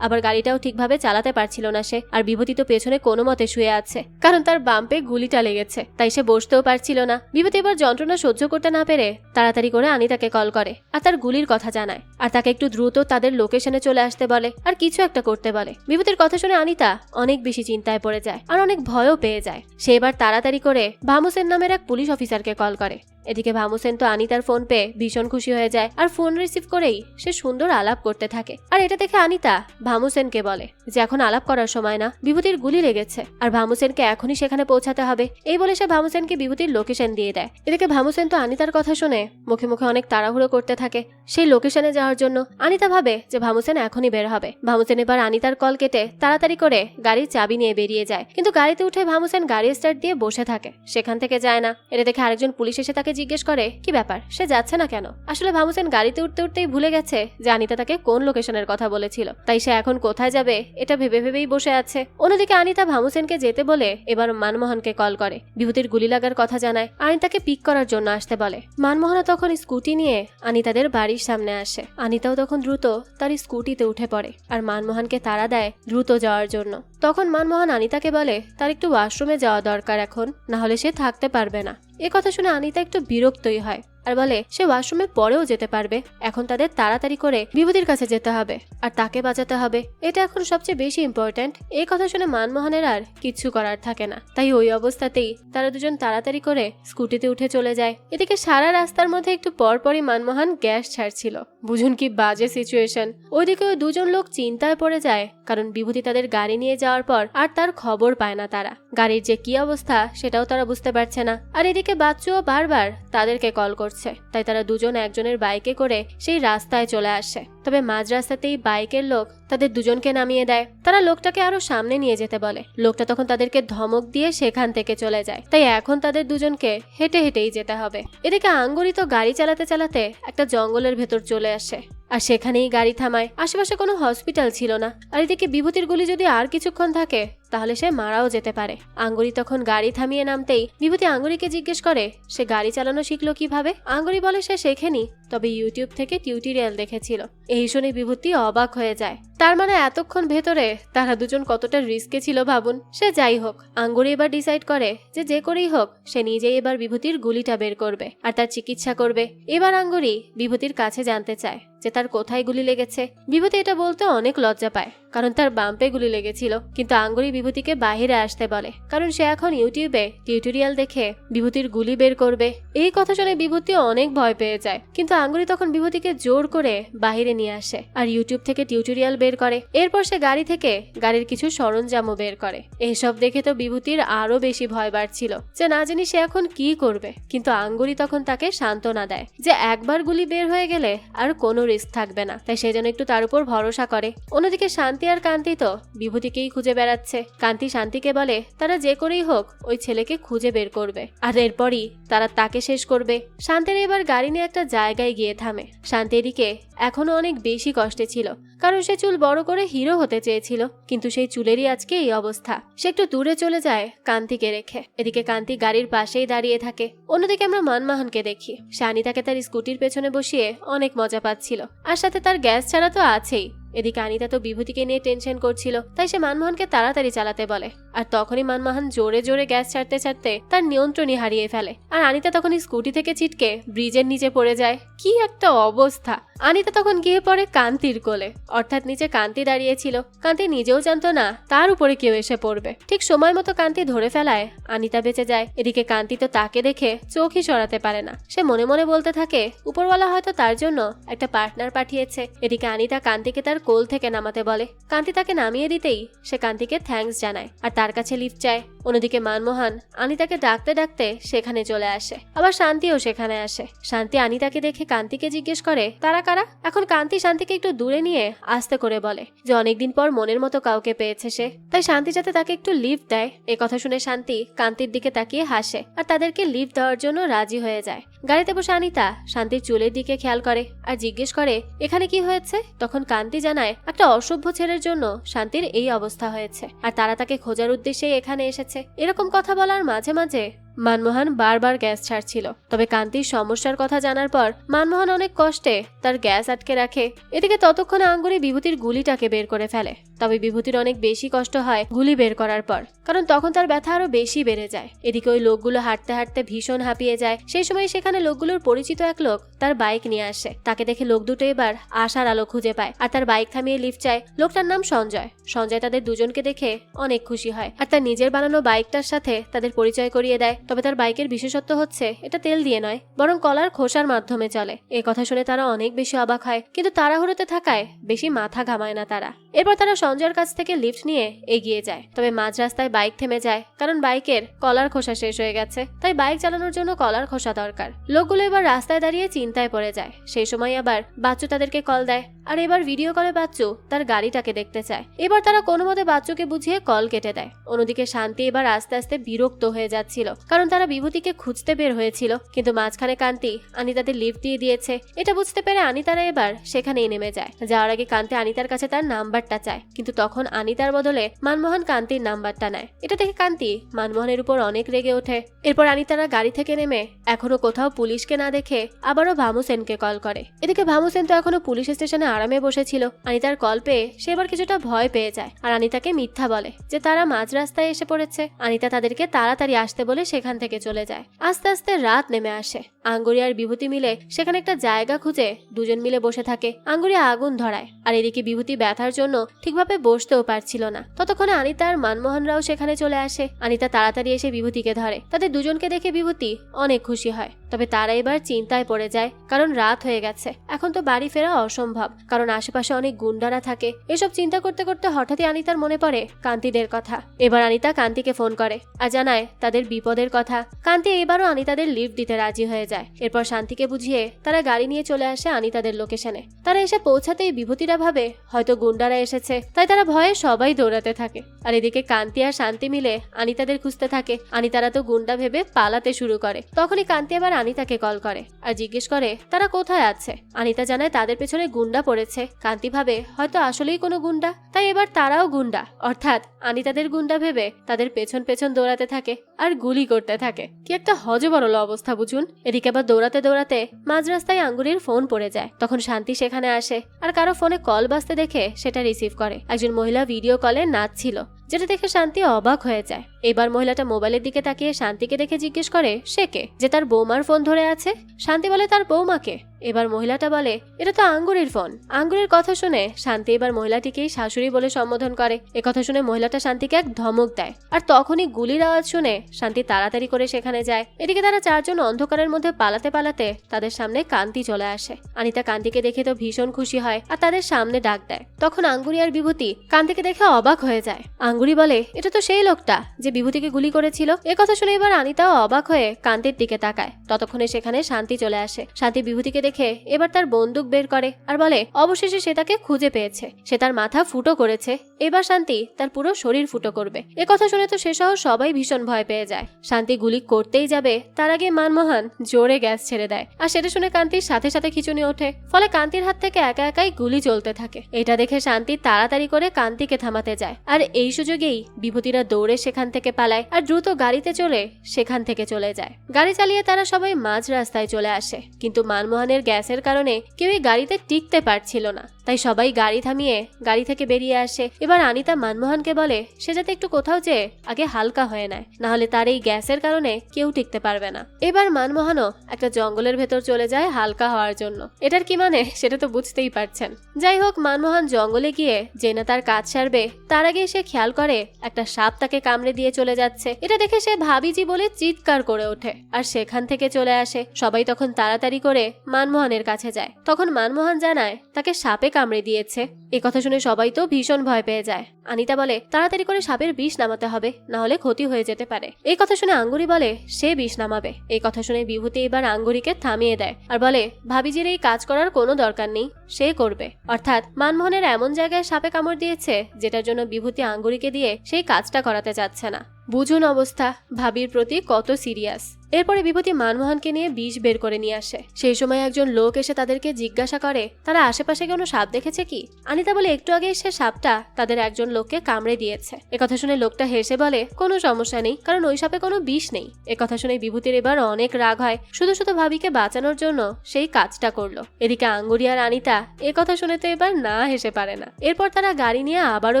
আবার গাড়িটাও ঠিকভাবে চালাতে পারছিল না সে, আর বিভূতি তো পেছনে কোনো মতে শুয়ে আছে, কারণ তার বাম্পে গুলিটা লেগেছে, তাই সে বসতেও পারছিল না। বিভূতি এবার যন্ত্রণা সহ্য করতে না পেরে তাড়াতাড়ি করে আনিতাকে কল করে আর তার গুলির কথা জানায়, আর তাকে একটু দ্রুত তাদের লোকেশনে চলে আসতে বলে আর কিছু একটা করতে বলে। বিভূতির কথা শুনে আনিতা অনেক বেশি চিন্তায় পড়ে যায় আর অনেক ভয়ও পেয়ে যায়। সে এবার তাড়াতাড়ি করে ভামুসেন নামের এক পুলিশ অফিসারকে কল করে। এদিকে ভামুসেন তো আনিতার ফোন পেয়ে ভীষণ খুশি হয়ে যায় আর ফোন রিসিভ করেই সে সুন্দর আলাপ করতে থাকে। আর এটা দেখে আনিতা ভামুসেনকে বলে যে এখন আলাপ করার সময় না, বিভূতির গুলি লেগেছে আর ভামুসেনকে এখনই সেখানে পৌঁছাতে হবে। এই বলে সে ভামুসেনকে বিভূতির লোকেশন দিয়ে দেয়। এদিকে ভামুসেন তো আনিতার কথা শুনে মুখে মুখে অনেক তাড়াহুড়ো করতে থাকে সেই লোকেশনে যাওয়ার জন্য। আনিতা ভাবে যে ভামুসেন এখনই বের হবে। ভামুসেন এবার আনিতার কল কেটে তাড়াতাড়ি করে গাড়ির চাবি নিয়ে বেরিয়ে যায়, কিন্তু গাড়িতে উঠে ভামুসেন গাড়ি স্টার্ট দিয়ে বসে থাকে, সেখান থেকে যায় না। এটা দেখে আরেকজন পুলিশ এসে তাকে জিজ্ঞেস করে কি ব্যাপার, সে যাচ্ছে না কেন। আসলে ভামুসেন গাড়িতে উঠতে উঠতেই ভুলে গেছে যে আনিতা তাকে কোন লোকেশনের কথা বলেছিল, তাই সে এখন কোথায় যাবে এটা ভেবে ভেবেই বসে আছে। অন্যদিকে আনিতা ভামুসেনকে যেতে বলে এবার মানমোহনকে কল করে, বিভূতির গুলি লাগার কথা জানায়, আনিতাকে পিক করার জন্য আসতে বলে। মানমোহন তখন স্কুটি নিয়ে আনিতাদের বাড়ির সামনে আসে। আনিতাও তখন দ্রুত তার স্কুটিতে উঠে পড়ে আর মানমোহনকে তাড়া দেয় দ্রুত যাওয়ার জন্য। তখন মানমোহন আনিতাকে বলে তার একটু ওয়াশরুমে যাওয়া দরকার এখন, না হলে সে থাকতে পারবে না। এ কথা শুনে আনিতা একটু বিরক্তই হয় আর বলে সে ওয়াশরুমে পরেও যেতে পারবে, এখন তাদের তাড়াতাড়ি করে বিভূতির কাছে যেতে হবে আর তাকে বাঁচাতে হবে, এটা এখন সবচেয়ে বেশি ইম্পর্ট্যান্ট। এই কথা শুনে মানমোহনের আর কিচ্ছু করার থাকে না, তাই ওই অবস্থাতেই তারা দুজন তাড়াতাড়ি করে স্কুটিতে উঠে চলে যায়। এদিকে সারা রাস্তার মধ্যে একটু পরপরই মানমোহন গ্যাস ছাড়ছিল। বুঝুন কি বাজে সিচুয়েশন। ওইদিকে ওই দুজন লোক চিন্তায় পড়ে যায়, কারণ বিভূতি তাদের গাড়ি নিয়ে যাওয়ার পর আর তার খবর পায় না তারা। গাড়ির যে কি অবস্থা সেটাও তারা বুঝতে পারছে না। আর এদিকে বাচ্চুও বারবার তাদেরকে কল করছে, তাই তারা দুজন একজনের বাইকে করে সেই রাস্তায় চলে আসে। তবে মাঝ রাস্তাতেই বাইকের লোক তাদের দুজনকে নামিয়ে দেয়। তারা লোকটাকে আরো সামনে নিয়ে যেতে বলে। লোকটা তখন তাদেরকে ধমক দিয়ে সেখান থেকে চলে যায়, তাই এখন তাদের দুজনকে হেঁটে হেঁটেই যেতে হবে। এদিকে আঙ্গুরি তো গাড়ি চালাতে চালাতে একটা জঙ্গলের ভেতর চলে আসে আর সেখানেই গাড়ি থামায়। আশেপাশে কোনো হসপিটাল ছিল না, আর এদিকে বিভূতির গুলি যদি আর কিছুক্ষণ থাকে তাহলে সে মারাও যেতে পারে। আঙ্গুরি তখন গাড়ি থামিয়ে নামতেই বিভূতি আঙ্গুরিকে জিজ্ঞেস করে সে গাড়ি চালানো শিখলো কিভাবে। আঙ্গুরি বলে সে শেখেনি, তবে ইউটিউব থেকে টিউটোরিয়াল দেখেছিল। এই শুনে বিভূতি অবাক হয়ে যায়, তার মানে এতক্ষণ ভেতরে তারা দুজন কতটা রিস্কে ছিল ভাবুন। সে যাই হোক, আঙ্গুরি এবার ডিসাইড করে যে করেই হোক সে নিজেই এবার বিভূতির গুলিটা বের করবে আর তার চিকিৎসা করবে। এবার আঙ্গুরি বিভূতির কাছে জানতে চায় যে তার কোথায় গুলি লেগেছে। বিভূতি এটা বলতে অনেক লজ্জা পায়, কারণ তার বাম্পে গুলি লেগেছিল, কিন্তু আঙ্গুরি বিভূতিকে বাহিরে আসতে বলে, কারণ সে এখন ইউটিউবে টিউটোরিয়াল দেখে বিভূতির গুলি বের করবে। এই কথা শুনে বিভূতি অনেক ভয় পেয়ে যায়, কিন্তু আঙ্গুরি তখন বিভূতিকে জোর করে বাহিরে নিয়ে আসে আর ইউটিউব থেকে টিউটোরিয়াল বের করে। এরপর সে গাড়ি থেকে গাড়ির কিছু সরঞ্জামও বের করে। এসব দেখে তো বিভূতির আরো বেশি ভয় বাড়ছিল যে না জানি সে এখন কি করবে, কিন্তু আঙ্গুরি তখন তাকে সান্ত্বনা দেয় যে একবার গুলি বের হয়ে গেলে আর কোনো রিস্ক থাকবে না, তাই সে যেন একটু তার উপর ভরসা করে। অন্যদিকে শান্তি আর কান্তি তো বিভূতিকেই খুঁজে বেড়াচ্ছে। কান্তি শান্তিকে বলে তারা যে করেই হোক ওই ছেলেকে খুঁজে বের করবে আর এরপরই তারা তাকে শেষ করবে। শান্তির এবার গাড়ি নিয়ে একটা জায়গায় গিয়ে থামে। শান্তি এদিকে এখনো অনেক বেশি কষ্টে ছিল, কারণ সে চুল বড় করে হিরো হতে চেয়েছিল, কিন্তু সেই চুলেরই আজকে এই অবস্থা। সে একটু দূরে চলে যায় কান্তিকে রেখে। এদিকে কান্তি গাড়ির পাশেই দাঁড়িয়ে থাকে। অন্যদিকে আমরা মানমোহনকে দেখি শানি তাকে তার স্কুটির পেছনে বসিয়ে অনেক মজা পাচ্ছিল, আর সাথে তার গ্যাস ছাড়া তো আছেই। এদিকে আনিতা তো বিভূতিকে নিয়ে টেনশন করছিল, তাই সে মানমোহনকে তাড়াতাড়ি চালাতে বলে আর তখনই মানমোহন জোরে জোরে গ্যাস ছাড়তে ছাড়তে তার নিয়ন্ত্রণই হারিয়ে ফেলে। আর আনিতা তখনই স্কুটি থেকে ছিটকে ব্রিজের নিচে পড়ে যায়। কি একটা অবস্থা! আনিতা তখন গিয়ে পড়ে কান্তির কোলে, অর্থাৎ নিচে কান্তি দাঁড়িয়েছিল। কান্তি নিজেও জানতো না তার উপরে কেউ এসে পড়বে। ঠিক সময় মতো কান্তি ধরে ফেলায় আনিতা বেঁচে যায়। এদিকে কান্তি তো তাকে দেখে চোখই সরাতে পারে না। সে মনে মনে বলতে থাকে উপরওয়ালা হয়তো তার জন্য একটা পার্টনার পাঠিয়েছে। এদিকে আনিতা কান্তিকে তার কোল থেকে নামাতে বলে। কান্তি তাকে নামিয়ে দিতেই সে কান্তিকে থ্যাঙ্কস জানায় আর তার কাছে লিফট চায়। অন্যদিকে মানমোহন আনিতাকে ডাকতে ডাকতে সেখানে চলে আসে। আবার শান্তিও সেখানে আসে। শান্তি আনিতাকে দেখে কান্তিকে জিজ্ঞেস করে তারা কারা। এখন কান্তি শান্তিকে একটু দূরে নিয়ে আস্তে করে বলে যে অনেকদিন পর মনের মতো কাউকে পেয়েছে সে, তাই শান্তি যাতে তাকে একটু লিফট দেয়। এ কথা শুনে শান্তি কান্তির দিকে তাকিয়ে হাসে আর তাদেরকে লিফট দেওয়ার জন্য রাজি হয়ে যায়। গাড়িতে বসে আনিতা শান্তির চুলের দিকে খেয়াল করে আর জিজ্ঞেস করে এখানে কি হয়েছে। তখন কান্তি জানায় একটা অসভ্য ছেলের জন্য শান্তির এই অবস্থা হয়েছে আর তারা তাকে খোঁজার উদ্দেশ্যে এখানে এসেছে। এরকম কথা বলার মাঝে মাঝে মানমোহন বারবার গ্যাস ছাড়ছিল। তবে কান্তির সমস্যার কথা জানার পর মানমোহন অনেক কষ্টে তার গ্যাস আটকে রাখে। এদিকে ততক্ষণে আঙ্গুরি বিভূতির গুলিটাকে বের করে ফেলে। তবে বিভূতির অনেক বেশি কষ্ট হয় গুলি বের করার পর, কারণ তখন তার ব্যথা আরো বেশি বেড়ে যায়। এদিকে ওই লোকগুলো হাঁটতে হাঁটতে ভীষণ হাঁপিয়ে যায়। সেই সময় সেখানে লোকগুলোর পরিচিত এক লোক তার বাইক নিয়ে আসে। তাকে দেখে লোক দুটো এবার আশার আলো খুঁজে পায় আর তার বাইক থামিয়ে লিফট চায়। লোকটার নাম সঞ্জয়। সঞ্জয় তাদের দুজনকে দেখে অনেক খুশি হয় আর তার নিজের বানানো বাইকটার সাথে তাদের পরিচয় করিয়ে দেয়। তবে তার বাইকের বিশেষত্ব হচ্ছে এটা তেল দিয়ে নয়, বরং কলার খোসার মাধ্যমে চলে। এই কথা শুনে তারা অনেক বেশি অবাক হয়, কিন্তু তাড়াহুড়োতে থাকায় বেশি মাথা ঘামায় না তারা। এরপর তারা সঞ্জয়ের কাছ থেকে লিফট নিয়ে এগিয়ে যায়। তবে মাঝ রাস্তায় বাইক থেমে যায়, কারণ বাইকের কলার খোসা শেষ হয়ে গেছে। তাই বাইক চালানোর জন্য কলার খোসা দরকার। লোকগুলো এবার রাস্তায় দাঁড়িয়ে চিন্তায় পড়ে যায়। সেই সময় আবার বাচ্চু তাদেরকে কল দেয় আর এবার ভিডিও কলে বাচ্চু তার গাড়িটাকে দেখতে চায়। এবার তারা কোনো মতে বাচ্চুকে বুঝিয়ে কল কেটে দেয়। অন্যদিকে শান্তি এবার আস্তে আস্তে বিরক্ত হয়ে যাচ্ছিল, কারণ তারা বিভূতিকে খুঁজতে বের হয়েছিল, কিন্তু মাঝখানে কান্তি আনিতাদের লিফট দিয়ে দিয়েছে। এটা বুঝতে পেরে আনিতারা এবার সেখানেই নেমে যায়। যাওয়ার আগে কান্তি আনিতার কাছে তার নাম্বারটা চায়, কিন্তু তখন আনিতার বদলে মানমোহন কান্তির নাম্বারটা নেয়। এটা দেখে কান্তি মানমোহনের উপর অনেক রেগে ওঠে। এরপর আনিতারা গাড়ি থেকে নেমে এখনো কোথাও পুলিশকে না দেখে আবারও ভামু সেনকে কল করে। এদিকে ভামু সেন তো এখনো পুলিশ স্টেশনে আরামে বসেছিল। আনিতার কল পেয়ে সে এবার কিছুটা ভয় পেয়ে যায় আর আনিতাকে মিথ্যা বলে যে তারা মাঝ রাস্তায় এসে পড়েছে। আনিতা তাদেরকে তাড়াতাড়ি আসতে বলে সেখান থেকে চলে যায়। আস্তে আস্তে রাত নেমে আসে। আঙ্গুরি আর বিভূতি মিলে সেখানে একটা জায়গা খুঁজে দুজন মিলে বসে থাকে। আঙ্গুরি আগুন ধরায় আর এদিকে বিভূতি ব্যথার জন্য ঠিকভাবে বসতেও পারছিল না। ততক্ষণে আনিতা আর মানমোহনরাও সেখানে চলে আসে। আনিতা তাড়াতাড়ি এসে বিভূতিকে ধরে। তাদের দুজনকে দেখে বিভূতি অনেক খুশি হয়। তবে তারা এবার চিন্তায় পড়ে যায়, কারণ রাত হয়ে গেছে। এখন তো বাড়ি ফেরা অসম্ভব, কারণ আশেপাশে অনেক গুন্ডারা থাকে। এসব চিন্তা করতে করতে হঠাৎই আনিতার মনে পড়ে কান্তিদের কথা। এবার আনিতা কান্তিকে ফোন করে আর জানায় তাদের বিপদের কথা। কান্তি এবারও আনিতাদের লিফট দিতে রাজি হয়ে যায়। এরপর শান্তিকে বুঝিয়ে তারা গাড়ি নিয়ে চলে আসে আনিতাদের লোকেশনে। তারা এসে পৌঁছাতেই বিভূতিরা ভাবে হয়তো গুন্ডারা এসেছে, তাই তারা ভয়ে সবাই দৌড়াতে থাকে। আর এদিকে কান্তি আর শান্তি মিলে আনিতাদের খুঁজতে থাকে। আনিতারা তো গুন্ডা ভেবে পালাতে শুরু করে। তখনই কান্তি আবার আনিতাকে কল করে আর জিজ্ঞেস করে তারা কোথায় আছে। আনিতা জানায় তাদের পেছনে গুন্ডা পড়েছে। কান্তি ভাবে হয়তো আসলেই কোনো গুন্ডা, তাই এবার তারাও গুন্ডা অর্থাৎ আনিতাদের গুন্ডা ভেবে তাদের পেছন পেছন দৌড়াতে থাকে আর গুলি করতে থাকে। কি একটা হজবরল অবস্থা বুঝুন। এদিকে আবার দৌড়াতে দৌড়াতে মাঝ রাস্তায় আঙ্গুরির ফোন পড়ে যায়। তখন শান্তি সেখানে আসে আর কারো ফোনে কল বাজতে দেখে সেটা রিসিভ করে। একজন মহিলা ভিডিও কলে নাচছিল, যেটা দেখে শান্তি অবাক হয়ে যায়। এবার মহিলাটা মোবাইলের দিকে তাকিয়ে শান্তিকে দেখে জিজ্ঞেস করে সে কে, যে তার বৌমার ফোন ধরে আছে। শান্তি বলে তার বৌমাকে। এবার মহিলাটা বলে এটা তো আঙ্গুরির ফোন। আঙ্গুরির কথা শুনে শান্তি এবার মহিলাটিকেই শাশুড়ি বলে সম্বোধন করে। একথা শুনে মহিলাটা শান্তিকে এক ধমক দেয় আর তখনই গুলির আওয়াজ শুনে শান্তি তাড়াতাড়ি করে সেখানে যায়। এদিকে তারা চারজন অন্ধকারের মধ্যে পালাতে পালাতে তাদের সামনে কান্তি চলে আসে। আনিতা কান্তিকে দেখে তো ভীষণ খুশি হয় আর তাদের সামনে ডাক দেয়। তখন আঙ্গুরি আর বিভূতি কান্তিকে দেখে অবাক হয়ে যায়। আঙ্গুরি বলে এটা তো সেই লোকটা যে বিভূতিকে গুলি করেছিল। একথা শুনে এবার আনিতাও অবাক হয়ে কান্তির দিকে তাকায়। ততক্ষণে সেখানে শান্তি চলে আসে। শান্তি বিভূতিকে দেখে এবার তার বন্দুক বের করে আর বলে অবশেষে সে তাকে খুঁজে পেয়েছে। সে তার মাথা ফুটো করেছে, এবার শান্তি তার পুরো শরীর ফুটো করবে। একথা শুনে তো সে সহ সবাই ভীষণ ভয় পেয়ে যায়। শান্তি গুলি করতেই যাবে, তার আগে মানমোহন জোরে গ্যাস ছেড়ে দেয় আর সেটা শুনে কান্তির সাথে সাথে খিঁচুনি ওঠে। ফলে কান্তির হাত থেকে একা একাই গুলি চলতে থাকে। এটা দেখে শান্তি তাড়াতাড়ি করে কান্তিকে থামাতে যায় আর এই সুযোগেই বিভূতিরা দৌড়ে সেখান থেকে পালায় আর দ্রুত গাড়িতে চলে সেখান থেকে চলে যায়। গাড়ি চালিয়ে তারা সবাই মাঝ রাস্তায় চলে আসে, কিন্তু মানমোহনের গ্যাসের কারণে কেউই গাড়িতে টিকতে পারছিল না। তাই সবাই গাড়ি থামিয়ে গাড়ি থেকে বেরিয়ে আসে। এবার আনিতা মানমোহনকে বলে সে যাতে একটু কোথাও যেয়ে আগে হালকা হয়ে নেয়, না হলে তার এই গ্যাসের কারণে কেউ টিকতে পারবে না। এবার মানমোহনও একটা জঙ্গলের ভেতর চলে যায় হালকা হওয়ার জন্য। এটার কি মানে সেটা তো বুঝতেই পারছেন। যাই হোক, মানমোহন জঙ্গলে গিয়ে যে না তার কাজ সারবে তার আগে সে খেয়াল করে একটা সাপ তাকে কামড়ে দিয়ে চলে যাচ্ছে। এটা দেখে সে ভাবিজি বলে চিৎকার করে ওঠে আর সেখান থেকে চলে আসে। সবাই তখন তাড়াতাড়ি করে মানমোহনের কাছে যায়। তখন মানমোহন জানায় তাকে সাপে কামড়ে দিয়েছে। এ কথা শুনে সবাই তো ভীষণ ভয় পেয়ে যায়। আনিতা বলে তাড়াতাড়ি করে সাপের বিষ নামাতে হবে, না হলে ক্ষতি হয়ে যেতে পারে। এই কথা শুনে আঙ্গুরি বলে সে বিষ নামাবে। এই কথা শুনে বিভূতি এবার আঙ্গুরিকে থামিয়ে দেয় আর বলে ভাবিজির এই কাজ করার কোনো দরকার নেই, সে করবে। অর্থাৎ মানমোহনের এমন জায়গায় সাপে কামড় দিয়েছে যেটার জন্য বিভূতি আঙ্গুরিকে দিয়ে সেই কাজটা করাতে চাচ্ছে না। বুঝুন অবস্থা, ভাবির প্রতি কত সিরিয়াস। এরপরে বিভূতি মানমোহনকে নিয়ে বিষ বের করে নিয়ে আসে। সেই সময় একজন লোক এসে তাদেরকে জিজ্ঞাসা করে তারা আশেপাশে কোনো সাপ দেখেছে কি। আনিতা বলে একটু আগে সে সাপটা তাদের একজন লোককে কামড়ে দিয়েছে। একথা শুনে লোকটা হেসে বলে কোনো সমস্যা নেই, কারণ ওই সাপে কোনো বিষ নেই। একথা শুনে বিভূতির এবার অনেক রাগ হয়, শুধু শুধু ভাবিকে বাঁচানোর জন্য সেই কাজটা করলো। এদিকে আঙ্গুরি আর আনিতা একথা শুনে তো এবার না হেসে পারে না। এরপর তারা গাড়ি নিয়ে আবারও